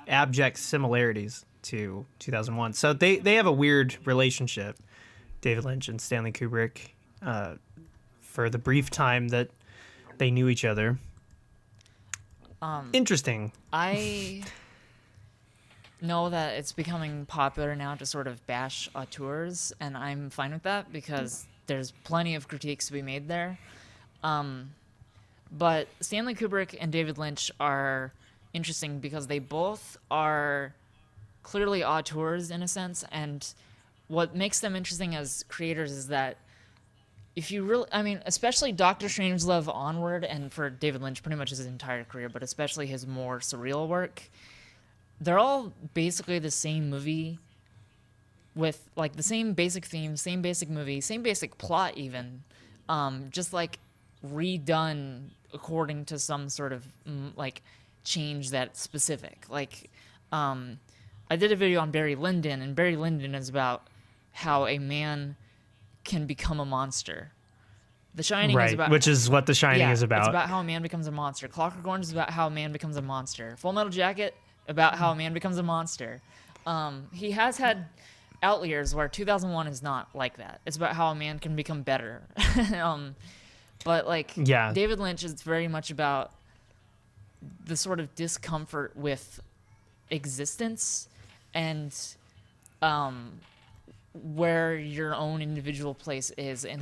abject similarities to 2001. So they have a weird relationship, David Lynch and Stanley Kubrick, for the brief time that they knew each other. Interesting. I know that it's becoming popular now to sort of bash auteurs, and I'm fine with that because there's plenty of critiques to be made there. But Stanley Kubrick and David Lynch are interesting because they both are clearly auteurs in a sense, and what makes them interesting as creators is that if you really, I mean, especially Doctor Strangelove onward, and for David Lynch, pretty much his entire career, but especially his more surreal work, they're all basically the same movie with like the same basic theme, same basic movie, same basic plot even, just like redone according to some sort of like change that's specific. Like, I did a video on Barry Lyndon, and Barry Lyndon is about how a man can become a monster. The Shining is about... which is what The Shining is about. It's about how a man becomes a monster. Clockwork Orange is about how a man becomes a monster. Full Metal Jacket, about how a man becomes a monster. He has had outliers where 2001 is not like that. It's about how a man can become better. But, like, yeah. David Lynch is very much about the sort of discomfort with existence and where your own individual place is in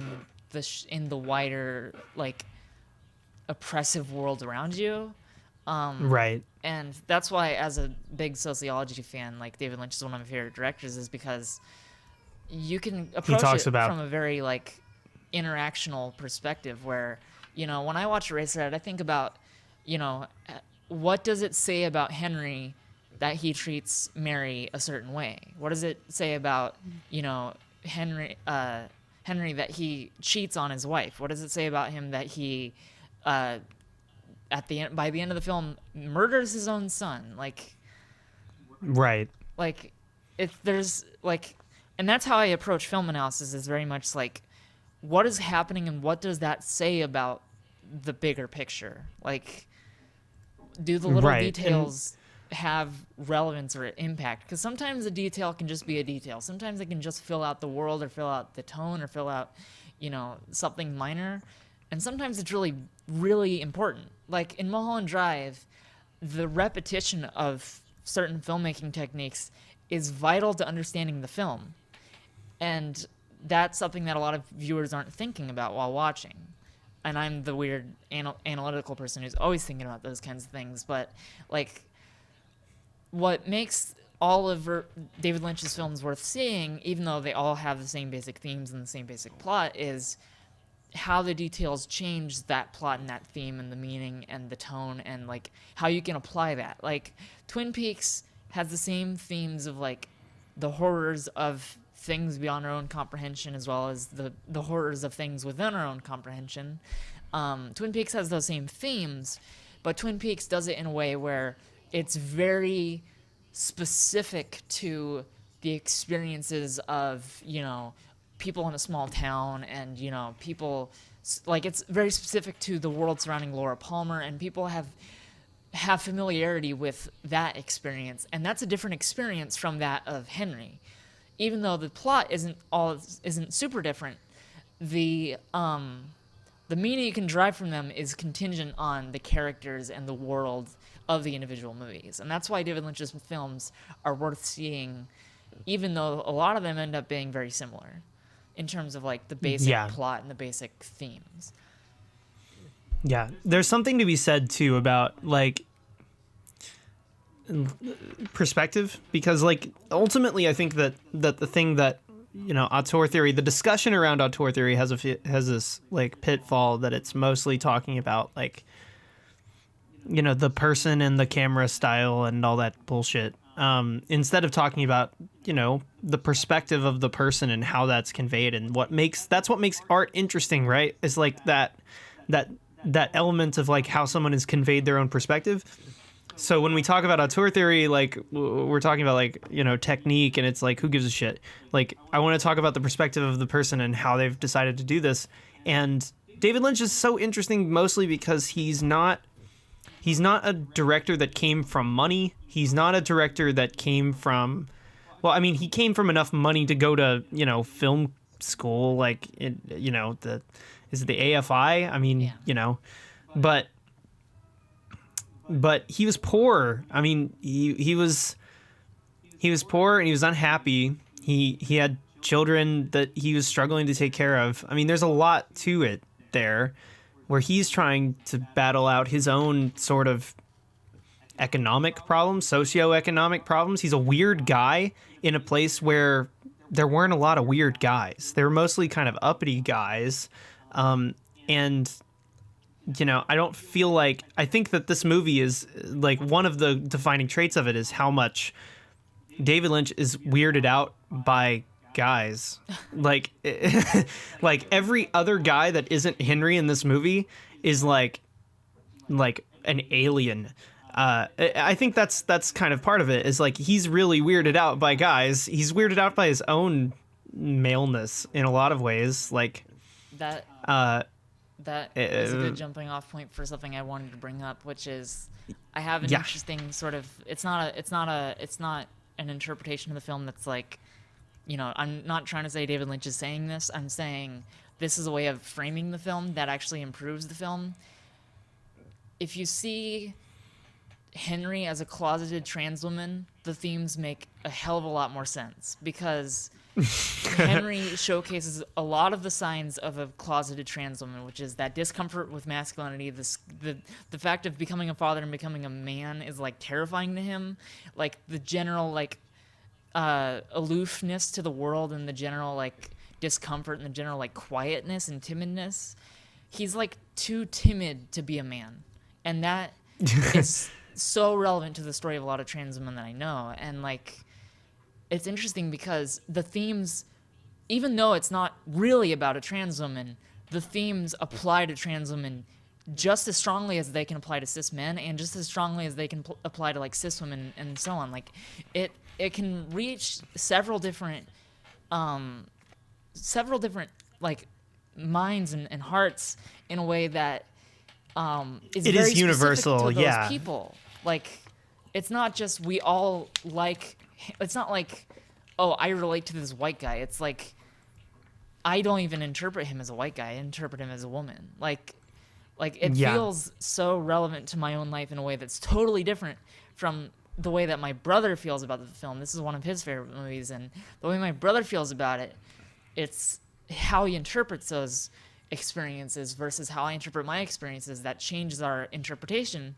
the wider, like, oppressive world around you. Right. And that's why, as a big sociology fan, like, David Lynch is one of my favorite directors, is because you can approach it from a very, like, interactional perspective where, you know, when I watch Eraserhead, I think about, you know, what does it say about Henry that he treats Mary a certain way? What does it say about, you know, Henry that he cheats on his wife? What does it say about him that he, by the end of the film, murders his own son? Like, right. Like, there's like, and that's how I approach film analysis. Is very much like, what is happening and what does that say about the bigger picture? Like, do the little details have relevance or impact? Because sometimes a detail can just be a detail. Sometimes it can just fill out the world or fill out the tone or fill out, you know, something minor. And sometimes it's really, really important. Like in Mulholland Drive, the repetition of certain filmmaking techniques is vital to understanding the film. And that's something that a lot of viewers aren't thinking about while watching. And I'm the weird analytical person who's always thinking about those kinds of things. But, like, what makes all of David Lynch's films worth seeing, even though they all have the same basic themes and the same basic plot, is how the details change that plot and that theme and the meaning and the tone and, like, how you can apply that. Like, Twin Peaks has the same themes of, like, the horrors of things beyond our own comprehension as well as the horrors of things within our own comprehension. Twin Peaks has those same themes, but Twin Peaks does it in a way where it's very specific to the experiences of, you know, people in a small town and, you know, people, like, it's very specific to the world surrounding Laura Palmer, and people have familiarity with that experience, and that's a different experience from that of Henry. Even though the plot isn't super different, the meaning you can derive from them is contingent on the characters and the world of the individual movies. And that's why David Lynch's films are worth seeing, even though a lot of them end up being very similar in terms of like the basic plot and the basic themes. Yeah, there's something to be said too about like perspective, because like ultimately I think that the thing that, you know, auteur theory, the discussion around auteur theory has this like pitfall that it's mostly talking about like, you know, the person and the camera style and all that bullshit, instead of talking about, you know, the perspective of the person and how that's conveyed and that's what makes art interesting, right? Is like that element of like how someone has conveyed their own perspective. So when we talk about auteur theory, like we're talking about like, you know, technique, and it's like, who gives a shit? Like, I want to talk about the perspective of the person and how they've decided to do this. And David Lynch is so interesting mostly because he's not a director that came from money. He's not a director that came from, well, I mean, he came from enough money to go to, you know, film school, like, you know, is it the AFI? I mean, yeah. You know, but he was poor. I mean, he was poor and he was unhappy. He had children that he was struggling to take care of. I mean, there's a lot to it there, where he's trying to battle out his own sort of economic problems, socioeconomic problems. He's a weird guy in a place where there weren't a lot of weird guys. They were mostly kind of uppity guys. And, you know, I think that this movie is like one of the defining traits of it is how much David Lynch is weirded out by guys. Like, like every other guy that isn't Henry in this movie is like an alien. I think that's kind of part of it, is like he's really weirded out by guys. He's weirded out by his own maleness in a lot of ways. Like that is a good jumping off point for something I wanted to bring up, which is I have an interesting sort of, it's not an interpretation of the film that's like, you know, I'm not trying to say David Lynch is saying this. I'm saying this is a way of framing the film that actually improves the film. If you see Henry as a closeted trans woman, the themes make a hell of a lot more sense, because Henry showcases a lot of the signs of a closeted trans woman, which is that discomfort with masculinity. The fact of becoming a father and becoming a man is like terrifying to him. Like the general like aloofness to the world, and the general like discomfort, and the general like quietness and timidness. He's like too timid to be a man, and that is so relevant to the story of a lot of trans women that I know. And like, it's interesting because the themes, even though it's not really about a trans woman, the themes apply to trans women just as strongly as they can apply to cis men, and just as strongly as they can apply to like cis women and so on. Like it can reach several different like minds and hearts in a way that is it very is universal. specific to those Yeah. people. Like, it's not just we all like. It's not like, oh, I relate to this white guy. It's like, I don't even interpret him as a white guy. I interpret him as a woman. Like it feels so relevant to my own life in a way that's totally different from the way that my brother feels about the film. This is one of his favorite movies, and the way my brother feels about it, it's how he interprets those experiences versus how I interpret my experiences that changes our interpretation.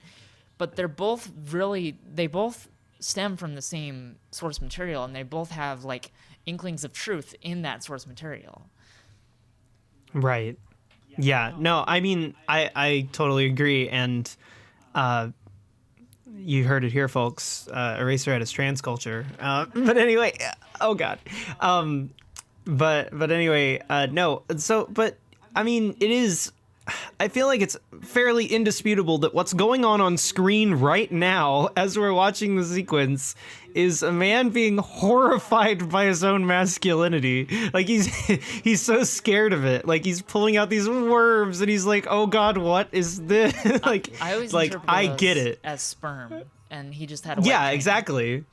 But they both stem from the same source material, and they both have like inklings of truth in that source material. Right. Yeah. No, I mean, I totally agree. And you heard it here, folks. Eraserhead is trans culture. But anyway, oh God. But anyway, no. So, but I mean, it is, I feel like it's fairly indisputable that what's going on screen right now as we're watching the sequence is a man being horrified by his own masculinity. Like he's so scared of it. Like he's pulling out these worms and he's like, "Oh God, what is this?" I always like I get it as sperm, and he just had a exactly.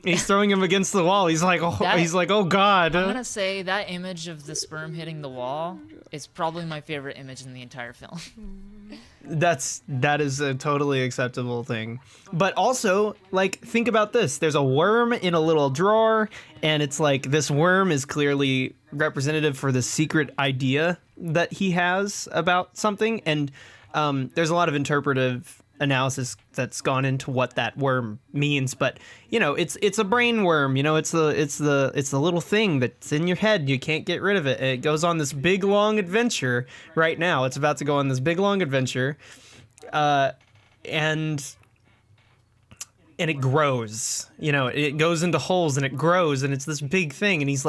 He's throwing him against the wall. He's like, oh God. I'm gonna say that image of the sperm hitting the wall is probably my favorite image in the entire film. That is a totally acceptable thing. But also, like, think about this. There's a worm in a little drawer, and it's like this worm is clearly representative for the secret idea that he has about something. And there's a lot of interpretive analysis that's gone into what that worm means, but it's a brain worm. It's the little thing that's in your head. You can't get rid of it. It goes on this big long adventure right now. It's about to go on this big long adventure, and it grows. It goes into holes and it grows, and it's this big thing. And he's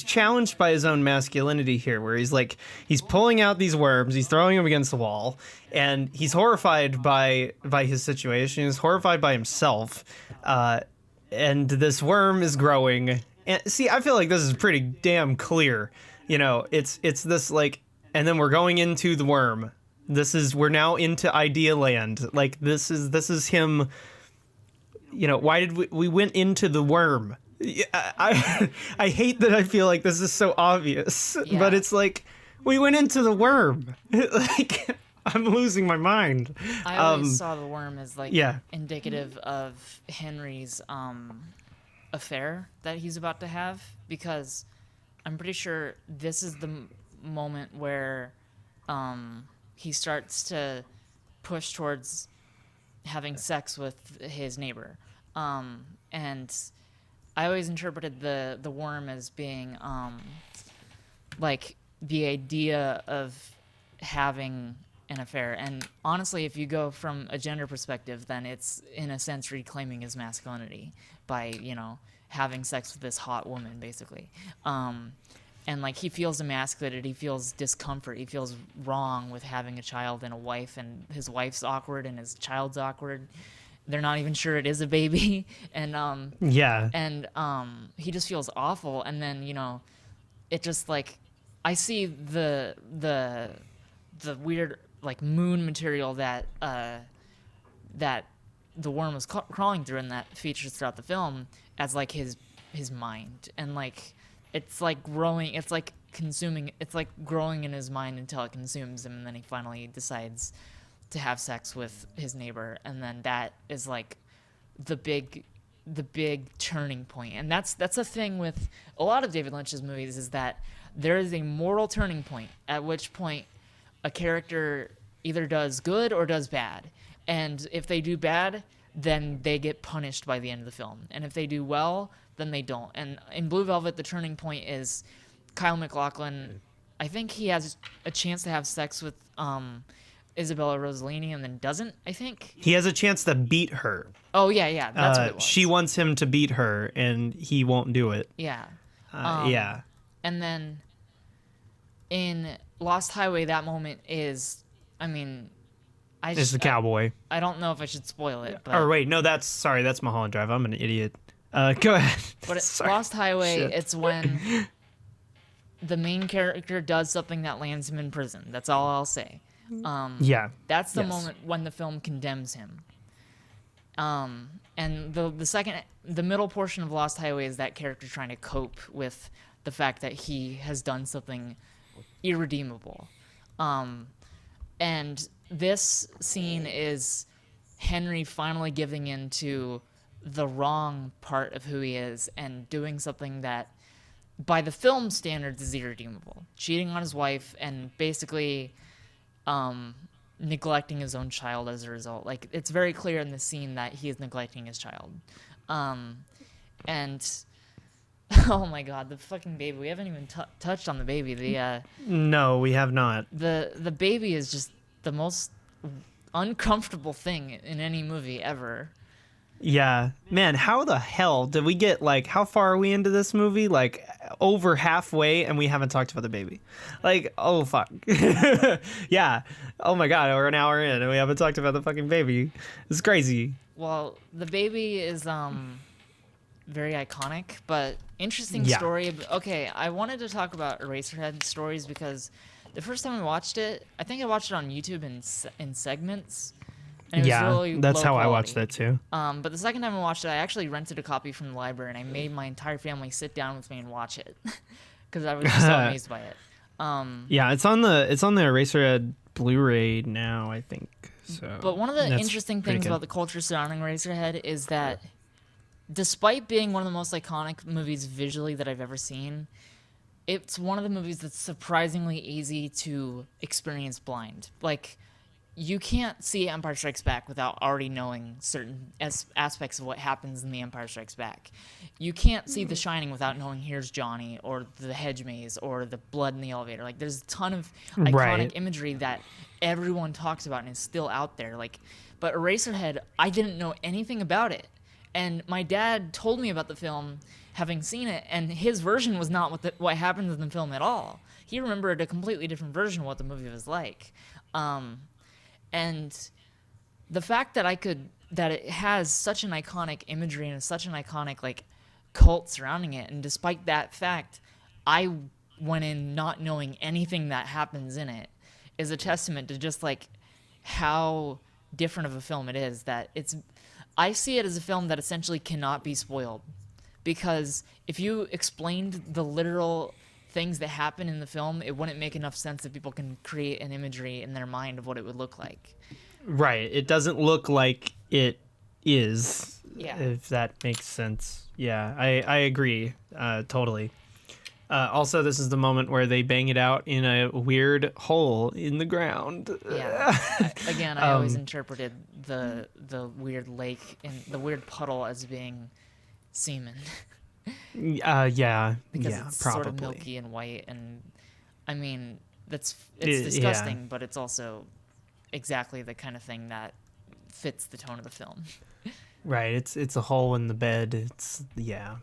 challenged by his own masculinity here, where he's pulling out these worms, he's throwing them against the wall, and he's horrified by his situation. He's horrified by himself, and this worm is growing. And see, I feel like this is pretty damn clear. It's this and then we're going into the worm. We're now into idea land. Like this is him. Why did we went into the worm? I hate that I feel like this is so obvious, but it's like we went into the worm. Like I'm losing my mind. I always saw the worm as indicative of Henry's affair that he's about to have, because I'm pretty sure this is the moment where he starts to push towards having sex with his neighbor. And I always interpreted the worm as being like the idea of having an affair. And honestly, if you go from a gender perspective, then it's in a sense reclaiming his masculinity by, having sex with this hot woman, basically. And he feels emasculated, he feels discomfort, he feels wrong with having a child and a wife, and his wife's awkward and his child's awkward. They're not even sure it is a baby, and he just feels awful. And then it just I see the weird moon material that the worm was crawling through, and that features throughout the film as his mind, and it's growing, it's consuming, it's growing in his mind until it consumes him, and then he finally decides to have sex with his neighbor, and then that is the big turning point. And that's the thing with a lot of David Lynch's movies, is that there is a moral turning point at which point a character either does good or does bad. And if they do bad, then they get punished by the end of the film. And if they do well, then they don't. And in Blue Velvet, the turning point is Kyle MacLachlan. I think he has a chance to have sex with Isabella Rossellini, and then doesn't, I think. He has a chance to beat her. Oh, yeah, that's what it was. She wants him to beat her, and he won't do it. Yeah. Yeah. And then in Lost Highway, that moment is, it's the cowboy. I don't know if I should spoil it. But, or wait, no, that's Mulholland Drive. I'm an idiot. Go ahead. But Lost Highway, it's when the main character does something that lands him in prison. That's all I'll say. That's the moment when the film condemns him. And the middle portion of Lost Highway is that character trying to cope with the fact that he has done something irredeemable. And this scene is Henry finally giving in to the wrong part of who he is and doing something that, by the film standards, is irredeemable. Cheating on his wife and basically neglecting his own child as a result. It's very clear in the scene that he is neglecting his child. And oh my god, the fucking baby. We haven't even touched on the baby. No, we have not. The baby is just the most uncomfortable thing in any movie ever. Yeah, man, how the hell did we get, how far are we into this movie? Over halfway, and we haven't talked about the baby. Oh, fuck. Yeah. Oh, my God, we're an hour in, and we haven't talked about the fucking baby. It's crazy. Well, the baby is, very iconic, but interesting story. Okay, I wanted to talk about Eraserhead stories because the first time I watched it, I think I watched it on YouTube in segments. And it was Yeah, really that's low how I quality. watched that too. But the second time I watched it, I actually rented a copy from the library, and I made my entire family sit down with me and watch it because I was just so amazed by it. Yeah, it's on the Eraserhead Blu-ray now, I think. So, But one of the that's interesting pretty things good. about the culture surrounding Eraserhead is that despite being one of the most iconic movies visually that I've ever seen, it's one of the movies that's surprisingly easy to experience blind. Like, you can't see Empire Strikes Back without already knowing certain aspects of what happens in The Empire Strikes Back. You can't see The Shining without knowing Here's Johnny or the hedge maze or the blood in the elevator. Like, there's a ton of iconic Right. imagery that everyone talks about and is still out there. Like, but Eraserhead, I didn't know anything about it. And my dad told me about the film, having seen it, and his version was not what happens in the film at all. He remembered a completely different version of what the movie was like. And the fact that that it has such an iconic imagery and such an iconic like cult surrounding it, and despite that fact, I went in not knowing anything that happens in it, is a testament to just like how different of a film it is. That I see it as a film that essentially cannot be spoiled, because if you explained the literal things that happen in the film, it wouldn't make enough sense that people can create an imagery in their mind of what it would look like. Right. It doesn't look like it is, Yeah. if that makes sense. Yeah, I agree totally. Also, this is the moment where they bang it out in a weird hole in the ground. Yeah. I always interpreted the weird lake and the weird puddle as being semen. Yeah. Because yeah, it's probably. sort of milky and white, and I mean it's Yeah. disgusting, but it's also exactly the kind of thing that fits the tone of the film. Right. It's a hole in the bed. It's yeah.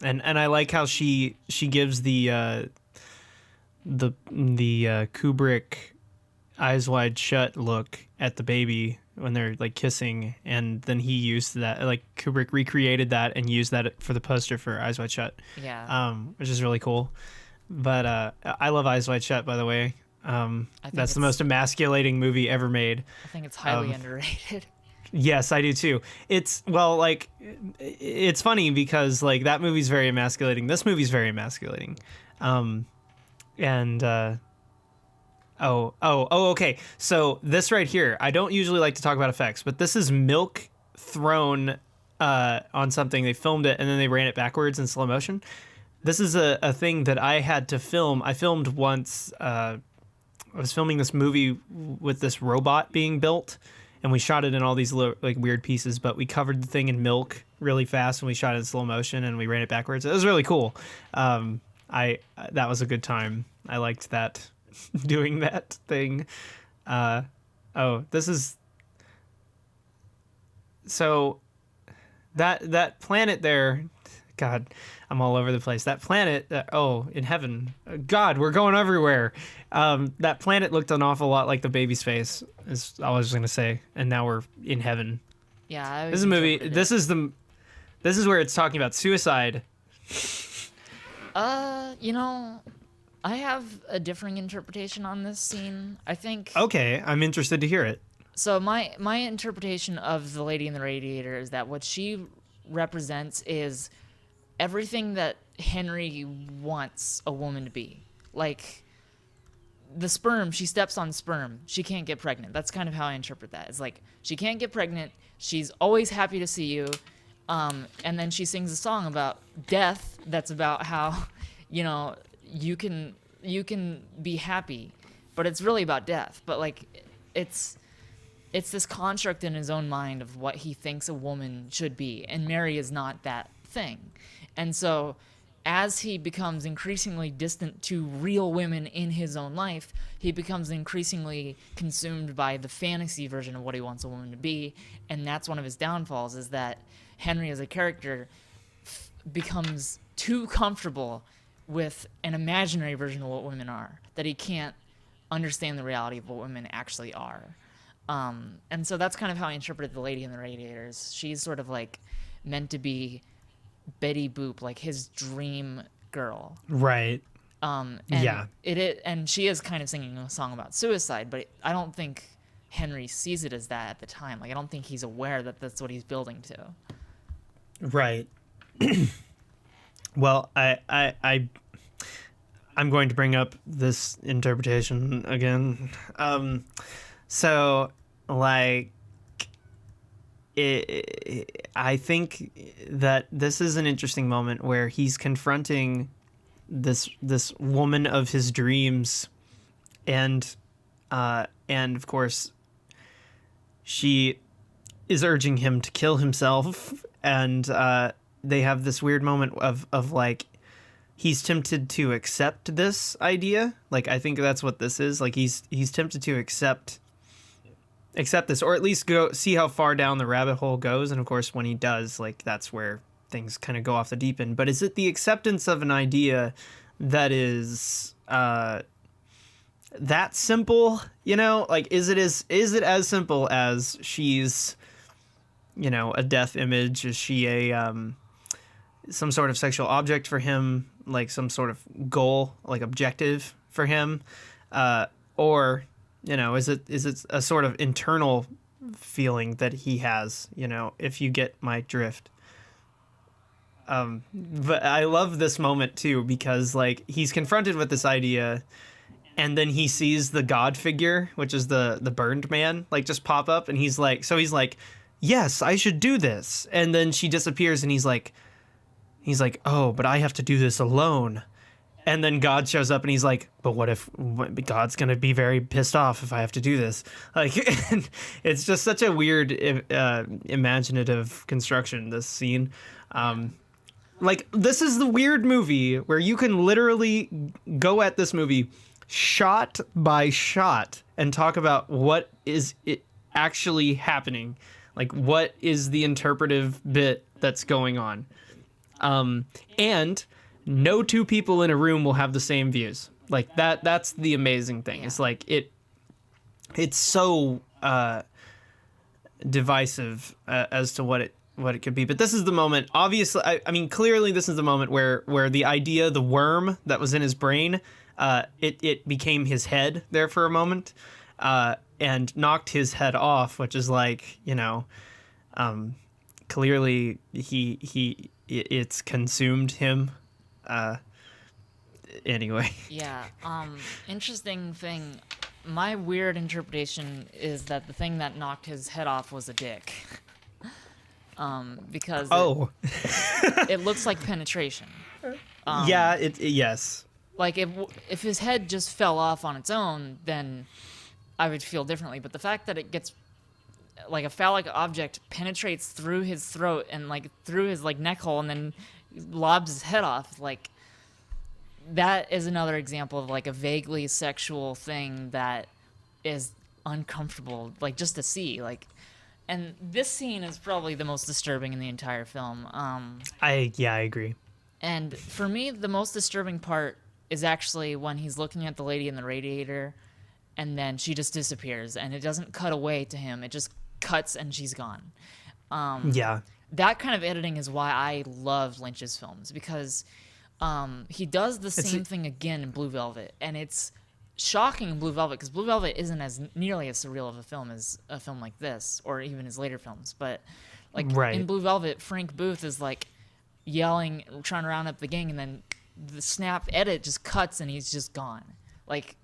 And I like how she gives the Kubrick eyes wide shut look at the baby when they're like kissing, and then he used that, like Kubrick recreated that and used that for the poster for Eyes Wide Shut. Yeah. Which is really cool. But I love Eyes Wide Shut, by the way. That's the most emasculating movie ever made. I think it's highly underrated. Yes, I do too. It's it's funny because like that movie's very emasculating. This movie's very emasculating. Okay. So this right here, I don't usually like to talk about effects, but this is milk thrown on something. They filmed it and then they ran it backwards in slow motion. This is a thing that I had to film. I filmed once. I was filming this movie with this robot being built, and we shot it in all these like weird pieces, but we covered the thing in milk really fast and we shot it in slow motion and we ran it backwards. It was really cool. That was a good time. I liked that, doing that thing. This is so that planet there. God, I'm all over the place. That planet, in heaven. God, we're going everywhere. That planet looked an awful lot like the baby's face, is all I was going to say. And now we're in heaven. Yeah. This is a movie. This is where it's talking about suicide. I have a differing interpretation on this scene. I think. Okay, I'm interested to hear it. So my interpretation of the Lady in the Radiator is that what she represents is everything that Henry wants a woman to be. Like, the sperm, she steps on sperm. She can't get pregnant. That's kind of how I interpret that. It's like, she can't get pregnant. She's always happy to see you. And then she sings a song about death that's about how, you can be happy. But it's really about death. But, like, it's this construct in his own mind of what he thinks a woman should be. And Mary is not that thing. And so as he becomes increasingly distant to real women in his own life, he becomes increasingly consumed by the fantasy version of what he wants a woman to be. And that's one of his downfalls, is that Henry as a character becomes too comfortable with an imaginary version of what women are, that he can't understand the reality of what women actually are. And so that's kind of how I interpreted the Lady in the Radiators. She's sort of like meant to be Betty Boop, like his dream girl. Right. And yeah. And she is kind of singing a song about suicide, but I don't think Henry sees it as that at the time. Like, I don't think he's aware that that's what he's building to. Right. Well, I'm going to bring up this interpretation again. So, like, I think that this is an interesting moment where he's confronting this woman of his dreams, and of course, she is urging him to kill himself, and they have this weird moment of like, he's tempted to accept this idea. Like, I think that's what this is. Like, he's tempted to accept this, or at least go see how far down the rabbit hole goes. And of course, when he does, like, that's where things kind of go off the deep end. But is it the acceptance of an idea that is that simple? You know, like, is it as simple as she's, you know, a death image? Is she a some sort of sexual object for him, like some sort of goal, like objective for him, or, you know, is it a sort of internal feeling that he has, you know, if you get my drift. But I love this moment too, because like, he's confronted with this idea, and then he sees the god figure, which is the burned man, like, just pop up, and he's like, yes, I should do this. And then she disappears, and he's like, oh, but I have to do this alone. And then God shows up, and he's like, but what if God's going to be very pissed off if I have to do this? Like, it's just such a weird, imaginative construction, this scene. Like, this is the weird movie where you can literally go at this movie shot by shot and talk about what is it actually happening. Like, what is the interpretive bit that's going on? And no two people in a room will have the same views. Like, that's the amazing thing. Yeah. It's like, it's so divisive as to what it could be. But this is the moment, obviously, I mean, clearly this is the moment where the idea, the worm that was in his brain, it became his head there for a moment, and knocked his head off, which is like, you know, clearly it's consumed him. Anyway. Yeah. Interesting thing. My weird interpretation is that the thing that knocked his head off was a dick. Because it looks like penetration. Yeah. Yes. Like, if his head just fell off on its own, then I would feel differently. But the fact that it gets, like, a phallic object penetrates through his throat and, like, through his, like, neck hole, and then lobs his head off, like, that is another example of, like, a vaguely sexual thing that is uncomfortable, like, just to see, like. And this scene is probably the most disturbing in the entire film. I agree. And for me, the most disturbing part is actually when he's looking at the lady in the radiator, and then she just disappears, and it doesn't cut away to him. It just cuts, and she's gone. Yeah. That kind of editing is why I love Lynch's films, because he does the same thing again in Blue Velvet, and it's shocking in Blue Velvet, because Blue Velvet isn't as nearly as surreal of a film as a film like this, or even his later films. But, like, in Blue Velvet, Frank Booth is, like, yelling, trying to round up the gang, and then the snap edit just cuts, and he's just gone. Like,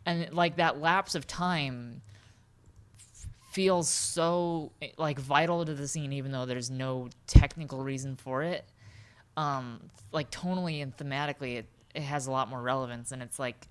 and, like, that lapse of time feels so, like, vital to the scene, even though there's no technical reason for it. Like, tonally and thematically, it has a lot more relevance. And it's like,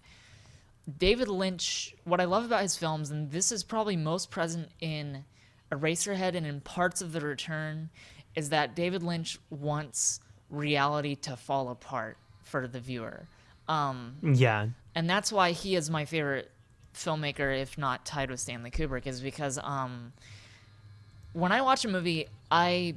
David Lynch, what I love about his films, and this is probably most present in Eraserhead and in parts of The Return, is that David Lynch wants reality to fall apart for the viewer. Yeah. And that's why he is my favorite filmmaker, if not tied with Stanley Kubrick, is because when I watch a movie, I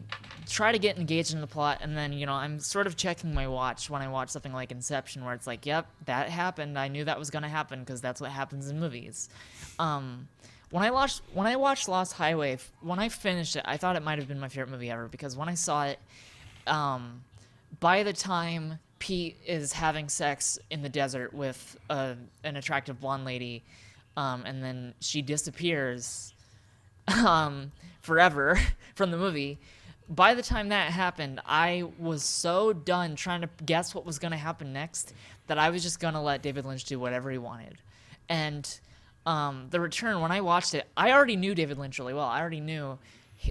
try to get engaged in the plot, and then, you know, I'm sort of checking my watch when I watch something like Inception, where it's like, yep, that happened. I knew that was going to happen, because that's what happens in movies. When I watched Lost Highway, when I finished it, I thought it might have been my favorite movie ever, because when I saw it, by the time Pete is having sex in the desert with an attractive blonde lady, and then she disappears forever from the movie. By the time that happened, I was so done trying to guess what was going to happen next that I was just going to let David Lynch do whatever he wanted. And The Return, when I watched it, I already knew David Lynch really well. I already knew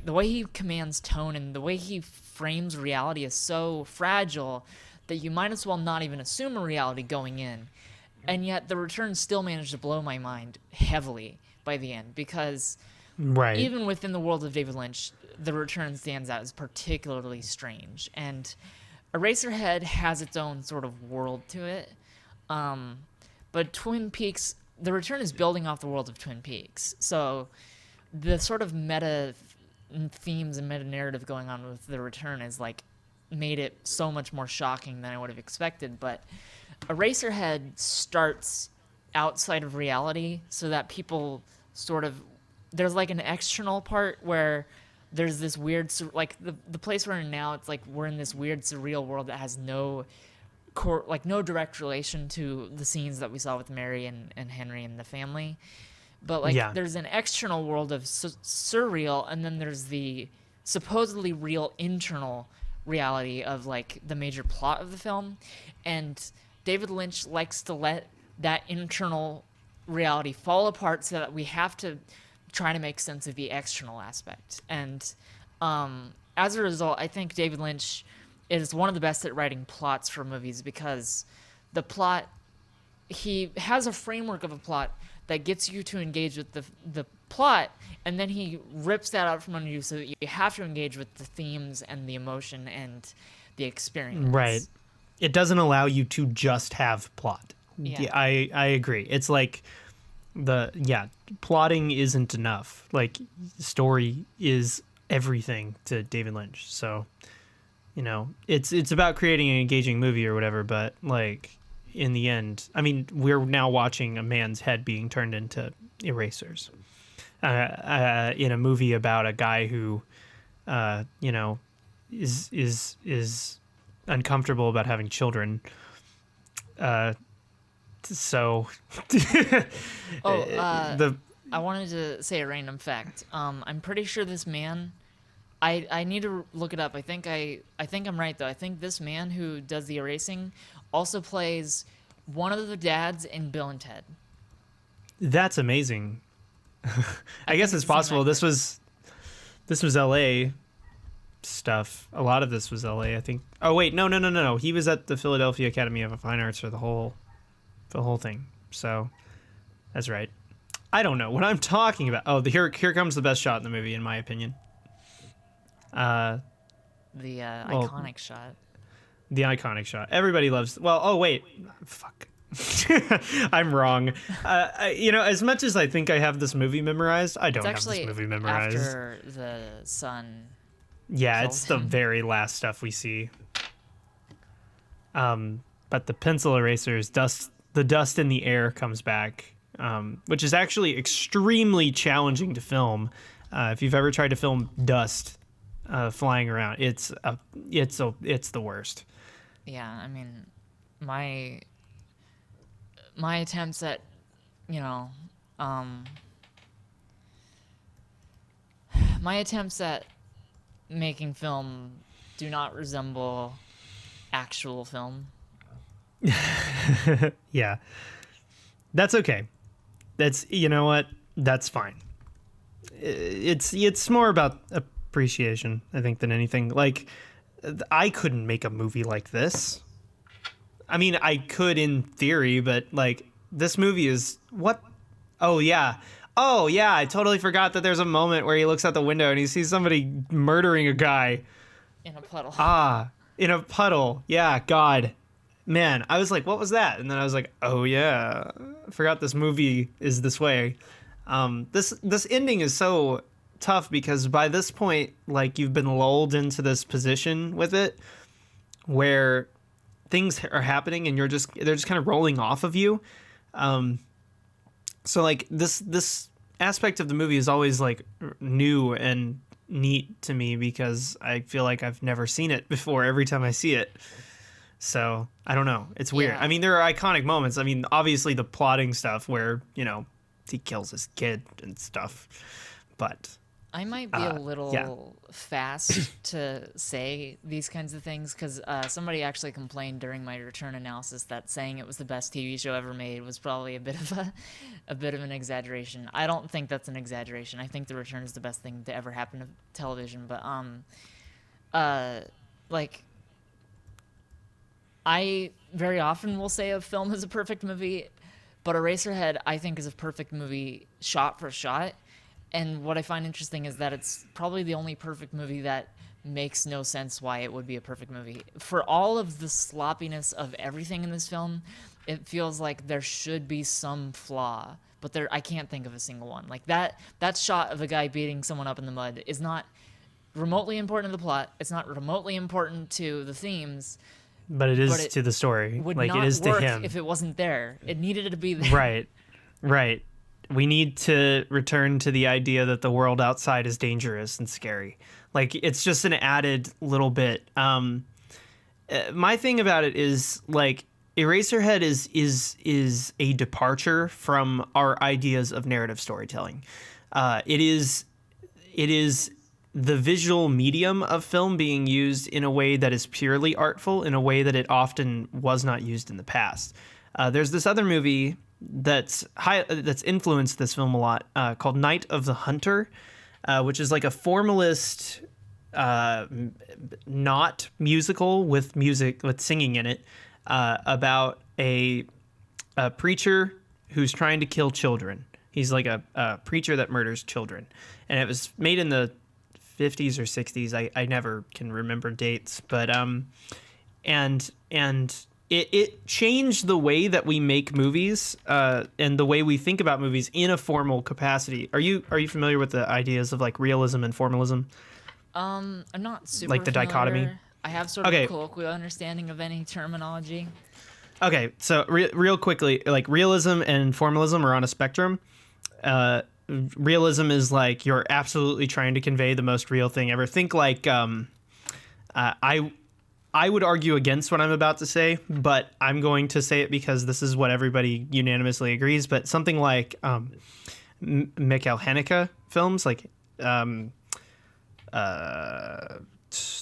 the way he commands tone and the way he frames reality is so fragile that you might as well not even assume a reality going in. And yet The Return still managed to blow my mind heavily by the end, because Right. even within the world of David Lynch, The Return stands out as particularly strange. And Eraserhead has its own sort of world to it. But Twin Peaks, The Return is building off the world of Twin Peaks. So the sort of meta themes and meta narrative going on with The Return is like made it so much more shocking than I would have expected. But Eraserhead starts outside of reality so that people sort of, there's like an external part where there's this weird, like the place we're in now, it's like we're in this weird surreal world that has no no direct relation to the scenes that we saw with Mary and Henry and the family. But like there's an external world of surreal, and then there's the supposedly real internal reality of like the major plot of the film. And David Lynch likes to let that internal reality fall apart so that we have to try to make sense of the external aspect. And as a result, I think David Lynch is one of the best at writing plots for movies, because the plot, he has a framework of a plot that gets you to engage with the plot, and then he rips that out from under you so that you have to engage with the themes and the emotion and the experience. Right. It doesn't allow you to just have plot. Yeah, I agree. It's like plotting isn't enough. Like, story is everything to David Lynch. So, you know, it's about creating an engaging movie or whatever, but like in the end, I mean, we're now watching a man's head being turned into erasers in a movie about a guy who you know, is uncomfortable about having children. So I wanted to say a random fact. I'm pretty sure this man, I need to look it up. I think I'm right though. I think this man who does the erasing also plays one of the dads in Bill and Ted. That's amazing. I guess it's possible. This was LA stuff. A lot of this was LA, I think. Oh wait, no. He was at the Philadelphia Academy of Fine Arts for the whole thing. So that's right. I don't know what I'm talking about. Oh, here comes the best shot in the movie, in my opinion. Iconic shot. The iconic shot. Everybody loves. Well, oh wait, fuck. I'm wrong. You know, as much as I think I have this movie memorized, I don't have this movie memorized. After the sun. Yeah, it's the very last stuff we see. But the pencil erasers, the dust in the air comes back, which is actually extremely challenging to film. If you've ever tried to film dust flying around, it's the worst. Yeah, I mean, my attempts at, you know, my attempts at making film do not resemble actual film. Yeah, that's okay. That's, you know what? That's fine. It's more about appreciation, I think, than anything. Like, I couldn't make a movie like this. I mean, I could in theory, but like, this movie is what? Oh yeah, I totally forgot that there's a moment where he looks out the window and he sees somebody murdering a guy in a puddle. In a puddle. Yeah, God. Man, I was like, what was that? And then I was like, oh yeah, I forgot this movie is this way. This ending is so tough because by this point, like, you've been lulled into this position with it where things are happening and they're just kind of rolling off of you. So like this aspect of the movie is always like new and neat to me because I feel like I've never seen it before every time I see it. So I don't know. It's weird. Yeah. I mean, there are iconic moments. I mean, obviously the plotting stuff where, you know, he kills his kid and stuff. But I might be a little yeah. fast to say these kinds of things because somebody actually complained during my return analysis that saying it was the best TV show ever made was probably a bit of an exaggeration. I don't think that's an exaggeration. I think The Return is the best thing to ever happen to television. But like, I very often will say a film is a perfect movie, but Eraserhead I think is a perfect movie shot for shot. And what I find interesting is that it's probably the only perfect movie that makes no sense why it would be a perfect movie. For all of the sloppiness of everything in this film, it feels like there should be some flaw, but I can't think of a single one. Like that shot of a guy beating someone up in the mud is not remotely important to the plot. It's not remotely important to the themes. But it is to the story. Would like not it is work to him. if it wasn't there. It needed to be there. Right. We need to return to the idea that the world outside is dangerous and scary. Like, it's just an added little bit. My thing about it is, like, Eraserhead is a departure from our ideas of narrative storytelling. It is the visual medium of film being used in a way that is purely artful, in a way that it often was not used in the past. There's this other movie that's influenced this film a lot, called Night of the Hunter, which is like a formalist, not musical with singing in it, about a preacher who's trying to kill children. He's like a preacher that murders children, and it was made in the 50s or 60s. I never can remember dates, but and it changed the way that we make movies, and the way we think about movies in a formal capacity. Are you familiar with the ideas of like realism and formalism? I'm not super like the familiar. dichotomy. I have sort of a colloquial understanding of any terminology. Okay, so real quickly, like realism and formalism are on a spectrum. Realism is like you're absolutely trying to convey the most real thing ever. Think like I would argue against what I'm about to say, but I'm going to say it because this is what everybody unanimously agrees. But something like Michael Haneke films, like The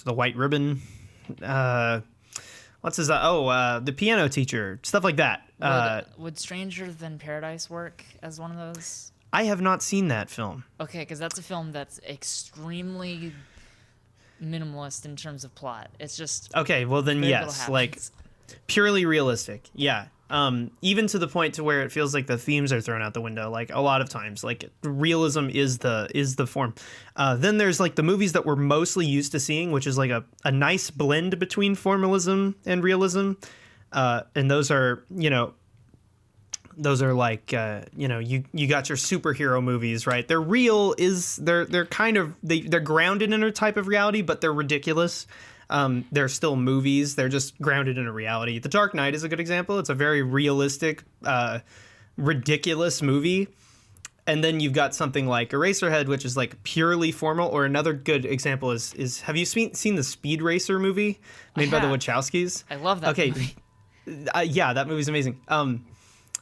White Ribbon, what's his? The Piano Teacher, stuff like that. Would Stranger Than Paradise work as one of those? I have not seen that film. Okay, because that's a film that's extremely minimalist in terms of plot. It's just okay. Well, then yes, like purely realistic. Yeah. Even to the point to where it feels like the themes are thrown out the window. Like a lot of times, like realism is the form. Then there's like the movies that we're mostly used to seeing, which is like a nice blend between formalism and realism. And those are like you got your superhero movies, right? They're real, they're kind of they're grounded in a type of reality, but they're ridiculous. They're still movies. They're just grounded in a reality. The Dark Knight is a good example. It's a very realistic, ridiculous movie. And then you've got something like Eraserhead, which is like purely formal. Or another good example is have you seen the Speed Racer movie made by the Wachowskis? I love that movie. Yeah, that movie's amazing.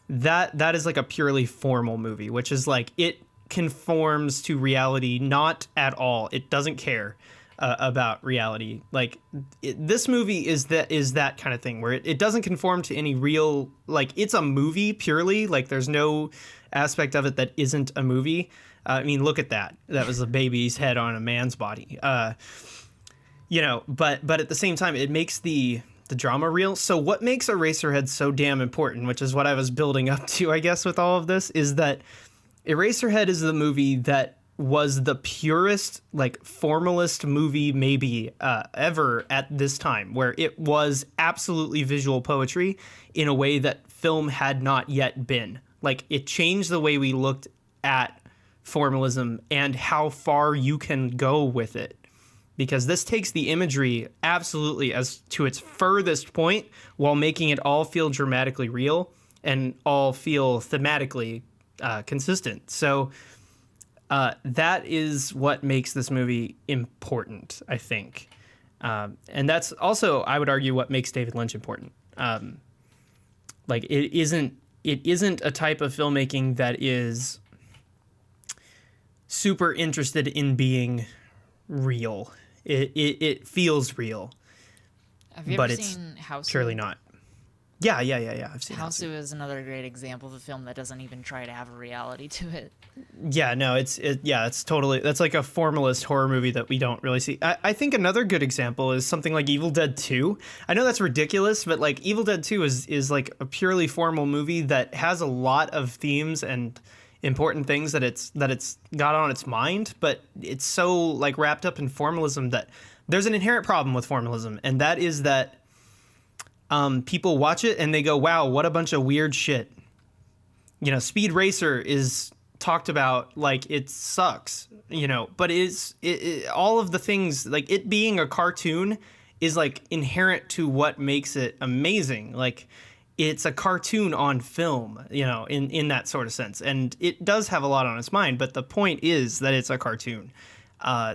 That is like a purely formal movie, which is like it conforms to reality not at all. It doesn't care about reality. Like this movie is that kind of thing where it doesn't conform to any real, like it's a movie purely. Like there's no aspect of it that isn't a movie. I mean, look at that. That was a baby's head on a man's body. But at the same time, it makes the drama real. So what makes Eraserhead so damn important, which is what I was building up to, I guess, with all of this, is that Eraserhead is the movie that was the purest, like, formalist movie maybe ever at this time, where it was absolutely visual poetry in a way that film had not yet been. Like, it changed the way we looked at formalism and how far you can go with it. Because this takes the imagery absolutely as to its furthest point while making it all feel dramatically real and all feel thematically consistent. So that is what makes this movie important, I think. And that's also, I would argue, what makes David Lynch important. Like, it isn't it isn't a type of filmmaking that is super interested in being real. It feels real. Have you but ever it's seen House? purely not. Yeah. I've seen House is another great example of a film that doesn't even try to have a reality to it. Yeah, no, it's totally, that's like a formalist horror movie that we don't really see. I think another good example is something like Evil Dead 2. I know that's ridiculous, but like Evil Dead 2 is like a purely formal movie that has a lot of themes and important things that it's got on its mind, but it's so like wrapped up in formalism that there's an inherent problem with formalism, and that is that people watch it and they go, wow, what a bunch of weird shit. You know, Speed Racer is talked about like it sucks, you know, but all of the things, like it being a cartoon is like inherent to what makes it amazing. Like it's a cartoon on film, you know, in that sort of sense. And it does have a lot on its mind, but the point is that it's a cartoon.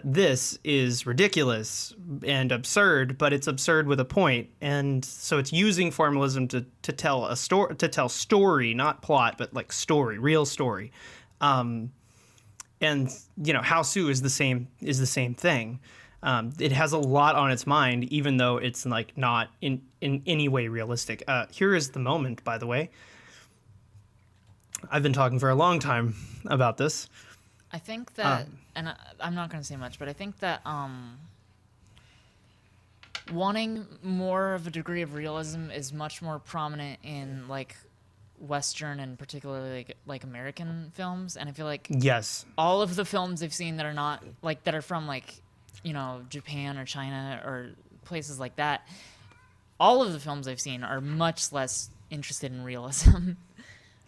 This is ridiculous and absurd, but it's absurd with a point, and so it's using formalism to tell a story, story, not plot, but like story, real story. And you know, Hausu is the same thing. It has a lot on its mind, even though it's like not in any way realistic. Here is the moment, by the way. I've been talking for a long time about this. I think that, and I'm not going to say much, but I think that wanting more of a degree of realism is much more prominent in like Western and particularly like American films, and I feel like yes, all of the films I've seen that are not like that are from like, you know, Japan or China or places like that, all of the films I've seen are much less interested in realism.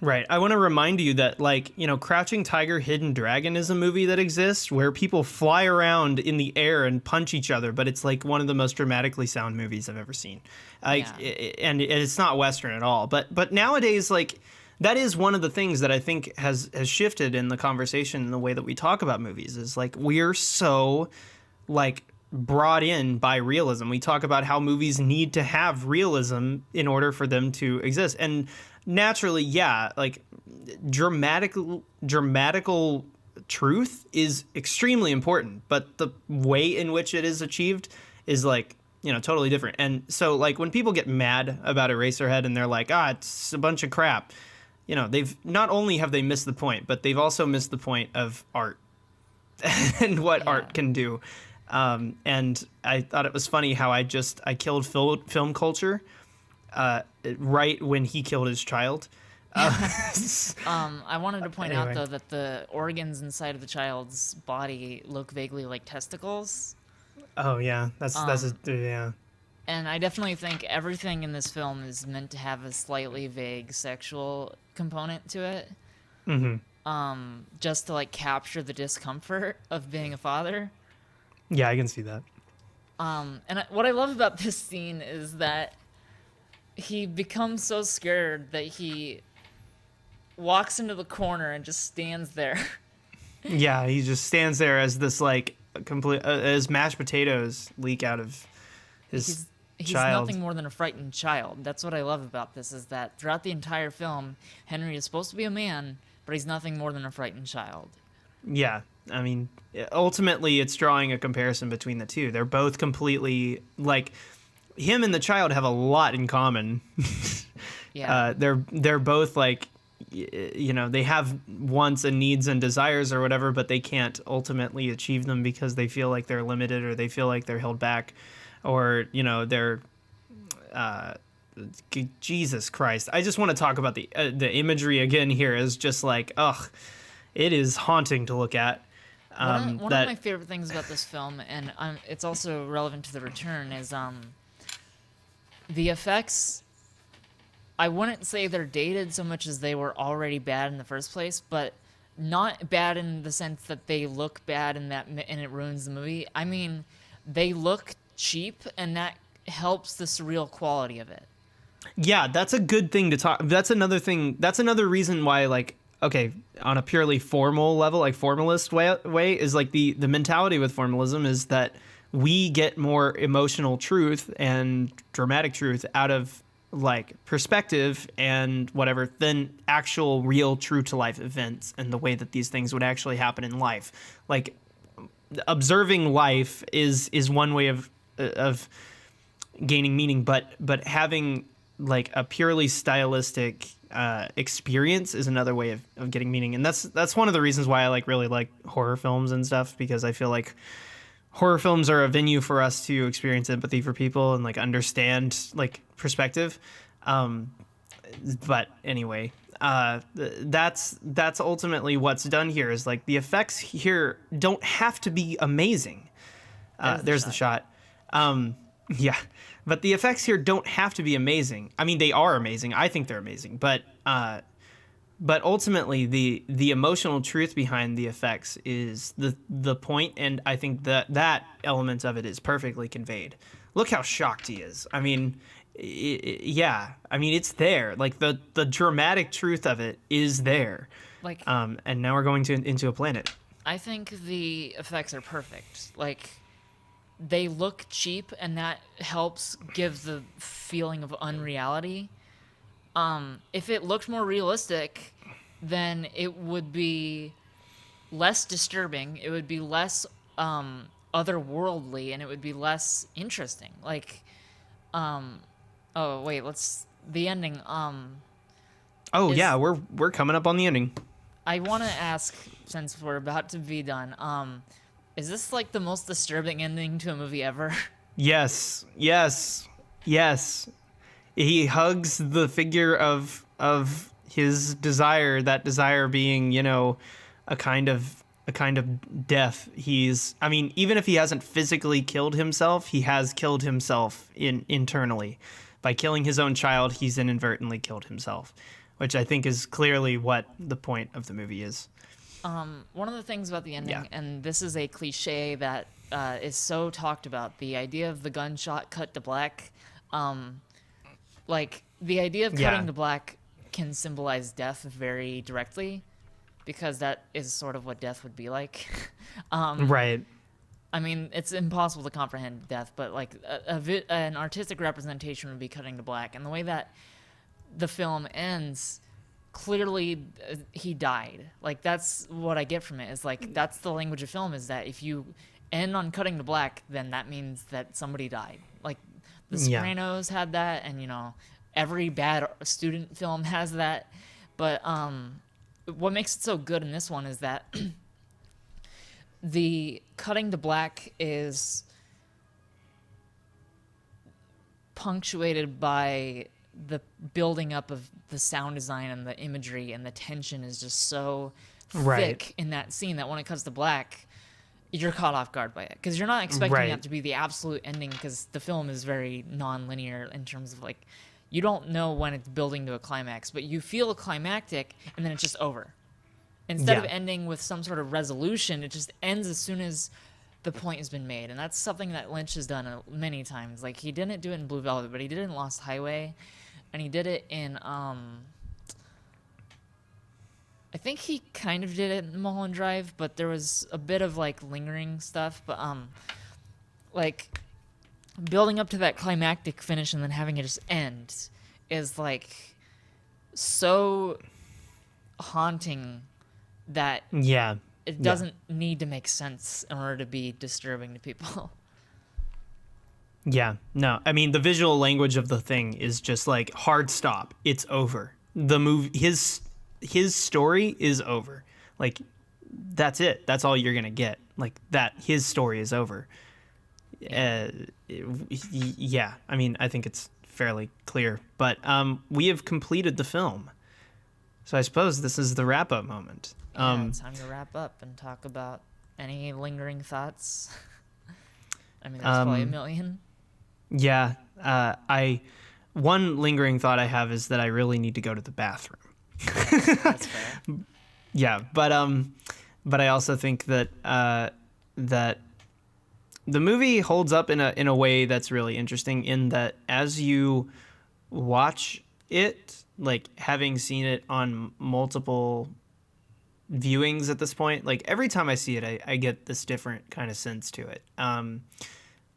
Right. I want to remind you that, like, you know, Crouching Tiger, Hidden Dragon is a movie that exists where people fly around in the air and punch each other, but it's like one of the most dramatically sound movies I've ever seen. And it's not Western at all. But nowadays, like, that is one of the things that I think has shifted in the conversation in the way that we talk about movies, is like we're so like brought in by realism. We talk about how movies need to have realism in order for them to exist. And naturally, yeah, like dramatical truth is extremely important, but the way in which it is achieved is like, you know, totally different. And so like when people get mad about Eraserhead and they're like, it's a bunch of crap, you know, they've not only have they missed the point, but they've also missed the point of art and what art can do. And I thought it was funny how I killed film culture right when he killed his child. I wanted to point Anyway. out, though, that the organs inside of the child's body look vaguely like testicles. Oh yeah, yeah. And I definitely think everything in this film is meant to have a slightly vague sexual component to it. Mm-hmm. Just to like capture the discomfort of being a father. Yeah, I can see that. What I love about this scene is that he becomes so scared that he walks into the corner and just stands there. Yeah, he just stands there as this like complete as mashed potatoes leak out of his He's child. nothing more than a frightened child. That's what I love about this, is that throughout the entire film, Henry is supposed to be a man, but he's nothing more than a frightened child. Yeah, I mean, ultimately, it's drawing a comparison between the two. They're both completely like him and the child have a lot in common. Yeah. They're both like, you know, they have wants and needs and desires or whatever, but they can't ultimately achieve them because they feel like they're limited or they feel like they're held back, or you know, they're. Jesus Christ! I just want to talk about the imagery again here. Is just like, ugh, it is haunting to look at. One of my favorite things about this film, and it's also relevant to The Return, is the effects. I wouldn't say they're dated so much as they were already bad in the first place, but not bad in the sense that they look bad and it ruins the movie. I mean, they look cheap, and that helps the surreal quality of it. Yeah, that's a good thing to talk. That's another thing. That's another reason why, like, okay, on a purely formal level, like formalist way is like the mentality with formalism is that we get more emotional truth and dramatic truth out of like perspective and whatever than actual real true to life events and the way that these things would actually happen in life. Like observing life is one way of gaining meaning, but having like a purely stylistic experience is another way of getting meaning. And that's one of the reasons why I really like horror films and stuff, because I feel like horror films are a venue for us to experience empathy for people and like understand like perspective. But anyway, that's ultimately what's done here, is like the effects here don't have to be amazing. There's the shot. Yeah, but the effects here don't have to be amazing. I mean, they are amazing. I think they're amazing, but ultimately the emotional truth behind the effects is the point, and I think that element of it is perfectly conveyed. Look how shocked he is. I mean, yeah. I mean, it's there. Like the dramatic truth of it is there. Like, and now we're going into a planet. I think the effects are perfect. Like, they look cheap, and that helps give the feeling of unreality. If it looked more realistic, then it would be less disturbing. It would be less otherworldly, and it would be less interesting. Like, oh wait, the ending. Oh yeah, we're coming up on the ending. I want to ask, since we're about to be done, is this like the most disturbing ending to a movie ever? Yes. He hugs the figure of his desire, that desire being, a kind of death. I mean, even if he hasn't physically killed himself, he has killed himself internally. By killing his own child, he's inadvertently killed himself, which I think is clearly what the point of the movie is. One of the things about the ending, and this is a cliche that is so talked about, the idea of the gunshot cut to black. Like, the idea of cutting to black can symbolize death very directly, because that is sort of what death would be like. Right. I mean, it's impossible to comprehend death, but like an artistic representation would be cutting to black. And the way that the film ends, clearly he died. Like, that's what I get from it, is like, that's the language of film, is that if you end on cutting to black, then that means that somebody died. Like, The Sopranos had that, and every bad student film has that. But what makes it so good in this one is that the cutting to black is punctuated by the building up of the sound design and the imagery, and the tension is just so thick in that scene that when it cuts to black, you're caught off guard by it, because you're not expecting that to be the absolute ending, because the film is very non-linear in terms of, like, you don't know when it's building to a climax, but you feel climactic, and then it's just over. Instead of ending with some sort of resolution, it just ends as soon as the point has been made. And that's something that Lynch has done many times. Like, he didn't do it in Blue Velvet, but he did it in Lost Highway, and he did it in I think he kind of did it in Mulholland Drive, but there was a bit of like lingering stuff. But like, building up to that climactic finish and then having it just end is like so haunting that it doesn't need to make sense in order to be disturbing to people. Yeah, no, I mean, the visual language of the thing is just like, hard stop, it's over. The movie, his story is over. Like, that's it. That's all you're gonna get. Like, that his story is over. Yeah, I mean, I think it's fairly clear. But we have completed the film, so I suppose this is the wrap-up moment. It's time to wrap up and talk about any lingering thoughts. I mean, there's probably a million. Yeah, one lingering thought I have is that I really need to go to the bathroom. That's fair. Yeah, but I also think that that the movie holds up in a way that's really interesting, in that as you watch it, like, having seen it on multiple viewings at this point, like, every time I see it, I get this different kind of sense to it.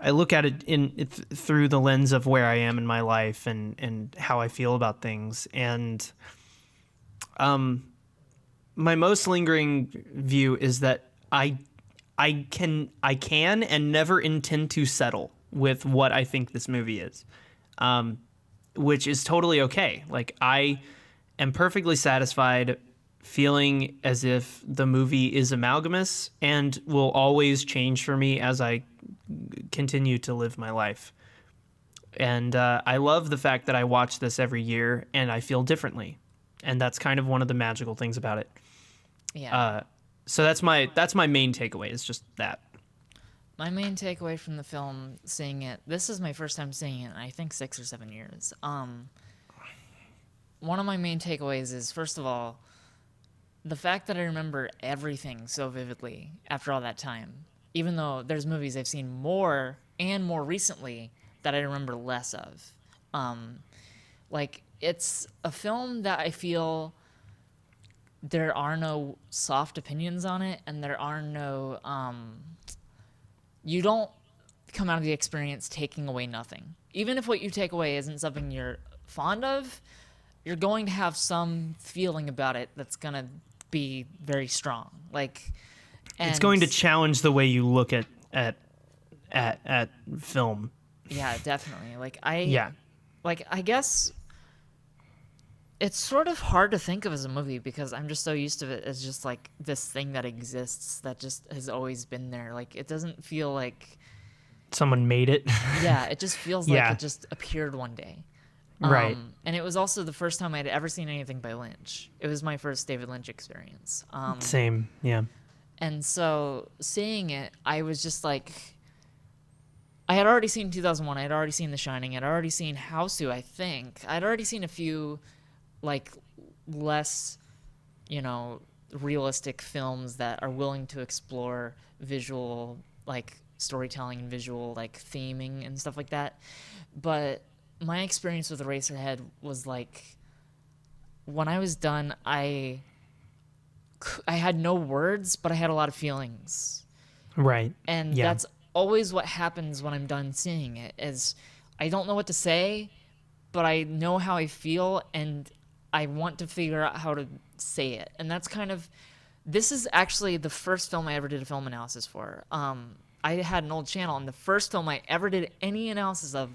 I look at it through the lens of where I am in my life and how I feel about things. And my most lingering view is that I can and never intend to settle with what I think this movie is, which is totally okay. Like, I am perfectly satisfied feeling as if the movie is amalgamous and will always change for me as I continue to live my life. And I love the fact that I watch this every year and I feel differently. And that's kind of one of the magical things about it. Yeah. So that's my main takeaway, is just that. My main takeaway from the film, seeing it, this is my first time seeing it in I think 6 or 7 years. One of my main takeaways is, first of all, the fact that I remember everything so vividly after all that time, even though there's movies I've seen more and more recently that I remember less of. Like, it's a film that I feel there are no soft opinions on it, and there are no, you don't come out of the experience taking away nothing. Even if what you take away isn't something you're fond of, you're going to have some feeling about it that's going to be very strong. Like, and it's going to challenge the way you look at film. Yeah, definitely. Like, I guess it's sort of hard to think of as a movie because I'm just so used to it as just like this thing that exists that just has always been there. Like, it doesn't feel like someone made it. Yeah, it just feels like it just appeared one day. Right. And it was also the first time I'd ever seen anything by Lynch. It was my first David Lynch experience. Same, yeah. And so seeing it, I was just like, I had already seen 2001. I had already seen The Shining. I'd already seen Houseu, I think. I'd already seen a few, like, less, realistic films that are willing to explore visual, like, storytelling and visual, like, theming and stuff like that. But my experience with Eraserhead was like, when I was done, I had no words, but I had a lot of feelings. Right. And that's always what happens when I'm done seeing it, is I don't know what to say, but I know how I feel, and I want to figure out how to say it. And that's kind of, this is actually the first film I ever did a film analysis for. I had an old channel, and the first film I ever did any analysis of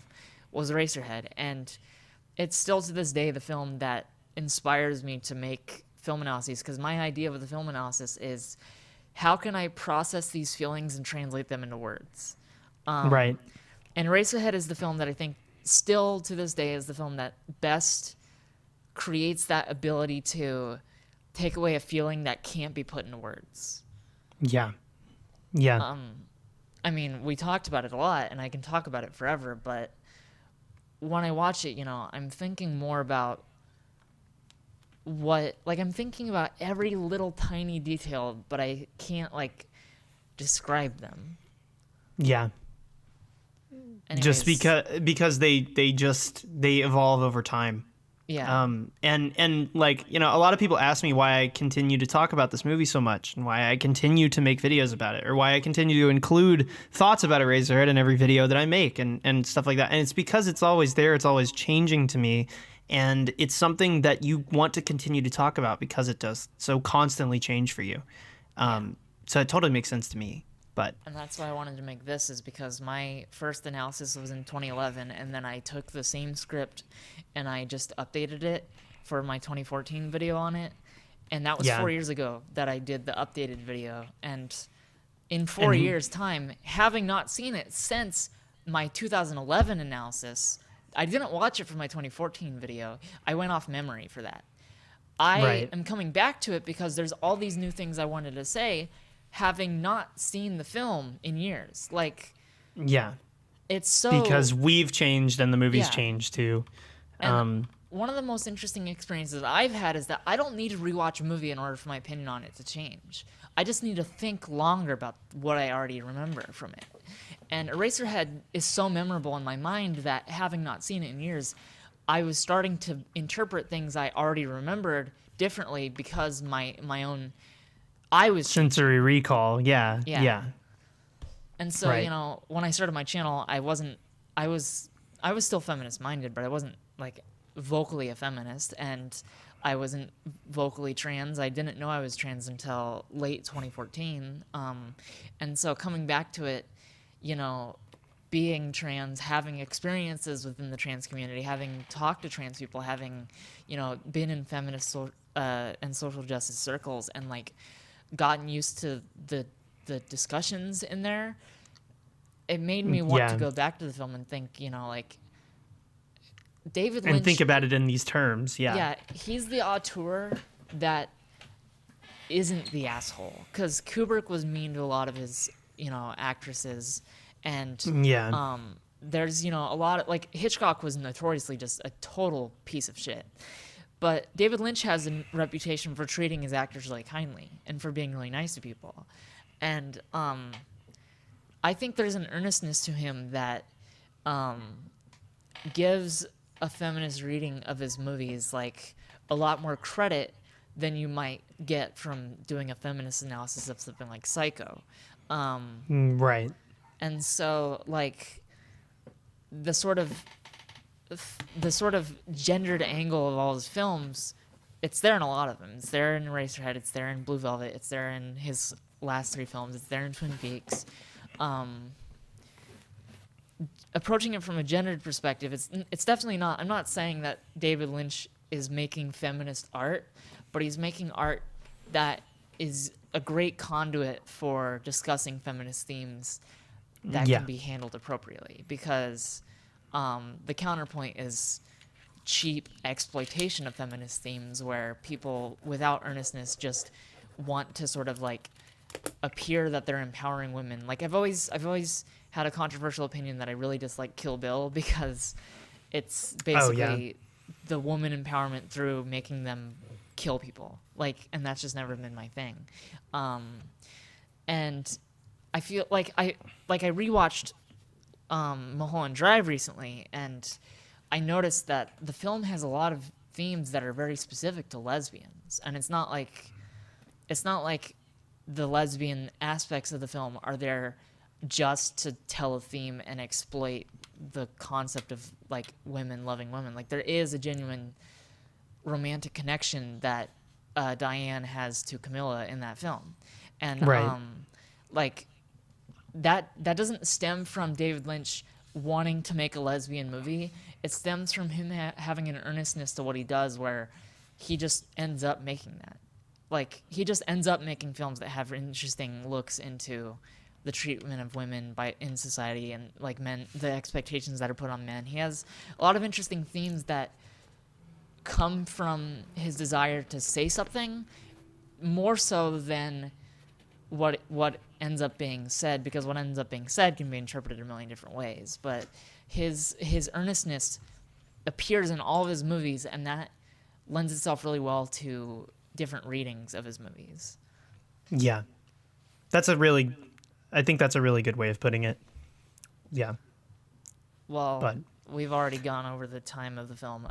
was Eraserhead, and it's still to this day the film that inspires me to make film analyses, because my idea of the film analysis is, how can I process these feelings and translate them into words? Right. And Eraserhead is the film that I think still to this day is the film that best creates that ability to take away a feeling that can't be put into words. Yeah. Yeah. I mean, we talked about it a lot, and I can talk about it forever, but when I watch it, I'm thinking more about I'm thinking about every little tiny detail, but I can't, describe them. Yeah. Anyways, just because they evolve over time. Yeah. And a lot of people ask me why I continue to talk about this movie so much, and why I continue to make videos about it, or why I continue to include thoughts about Eraserhead in every video that I make, and stuff like that. And it's because it's always there, it's always changing to me, and it's something that you want to continue to talk about because it does so constantly change for you. So it totally makes sense to me. And that's why I wanted to make this, is because my first analysis was in 2011, and then I took the same script and I just updated it for my 2014 video on it. And that was 4 years ago that I did the updated video. And in 4 years' time, having not seen it since my 2011 analysis, I didn't watch it for my 2014 video. I went off memory for that. I am coming back to it because there's all these new things I wanted to say, having not seen the film in years. It's so, because we've changed and the movie's changed too. And one of the most interesting experiences I've had is that I don't need to rewatch a movie in order for my opinion on it to change. I just need to think longer about what I already remember from it. And Eraserhead is so memorable in my mind that, having not seen it in years, I was starting to interpret things I already remembered differently because my own, I was sensory recall. Yeah. And so, Right. you know, when I started my channel, I was still feminist minded, but I wasn't like vocally a feminist, and I wasn't vocally trans. I didn't know I was trans until late 2014. And so coming back to it, you know, being trans, having experiences within the trans community, having talked to trans people, having, you know, been in feminist and social justice circles, and like gotten used to the discussions in there, it made me want to go back to the film and think, you know, like David Lynch, and think about it in these terms. yeah, he's the auteur that isn't the asshole, because Kubrick was mean to a lot of his, you know, actresses, and there's, you know, a lot of, like, Hitchcock was notoriously just a total piece of shit, but David Lynch has a reputation for treating his actors really kindly and for being really nice to people, and I think there's an earnestness to him that gives a feminist reading of his movies like a lot more credit than you might get from doing a feminist analysis of something like Psycho. Right. And so, like, the sort of gendered angle of all his films, it's there in a lot of them. It's there in Eraserhead, it's there in Blue Velvet, it's there in his last 3 films, it's there in Twin Peaks. Approaching it from a gendered perspective, it's definitely not. I'm not saying that David Lynch is making feminist art, but he's making art that is a great conduit for discussing feminist themes that can be handled appropriately. Because the counterpoint is cheap exploitation of feminist themes, where people without earnestness just want to sort of like appear that they're empowering women. Like I've always had a controversial opinion that I really dislike Kill Bill, because it's basically the woman empowerment through making them kill people. Like, and that's just never been my thing. And I feel like I rewatched Mulholland Drive recently, and I noticed that the film has a lot of themes that are very specific to lesbians, and it's not like the lesbian aspects of the film are there just to tell a theme and exploit the concept of like women loving women. Like there is a genuine romantic connection that Diane has to Camilla in that film, and like that doesn't stem from David Lynch wanting to make a lesbian movie. It stems from him having an earnestness to what he does, where he just ends up making that. Like he just ends up making films that have interesting looks into the treatment of women in society, and like men, the expectations that are put on men. He has a lot of interesting themes that come from his desire to say something more so than what ends up being said, because what ends up being said can be interpreted a million different ways. But his earnestness appears in all of his movies, and that lends itself really well to different readings of his movies. Yeah. I think that's a really good way of putting it. Yeah. Well, we've already gone over the time of the film.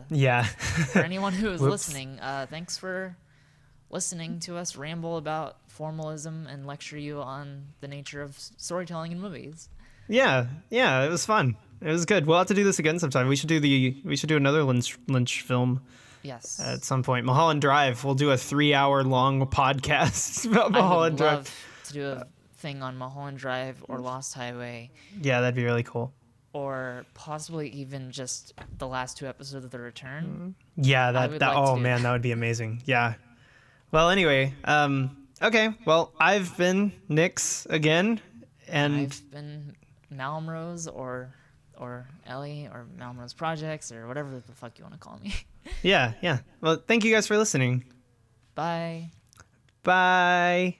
Yeah. For anyone who is listening, thanks for listening to us ramble about formalism and lecture you on the nature of storytelling in movies. Yeah, it was fun. It was good. We'll have to do this again sometime. We should do another Lynch film. Yes. At some point. Mulholland Drive. We'll do a 3-hour long podcast about Mulholland Drive. I would love to do a thing on Mulholland Drive or Lost Highway. Yeah, that'd be really cool. Or possibly even just the last 2 episodes of The Return. Yeah, that would be amazing. Yeah. Well, anyway, okay. Well, I've been Nyx again, and I've been Malmrose or Ellie or Malmrose Projects or whatever the fuck you want to call me. Yeah. Well, thank you guys for listening. Bye. Bye.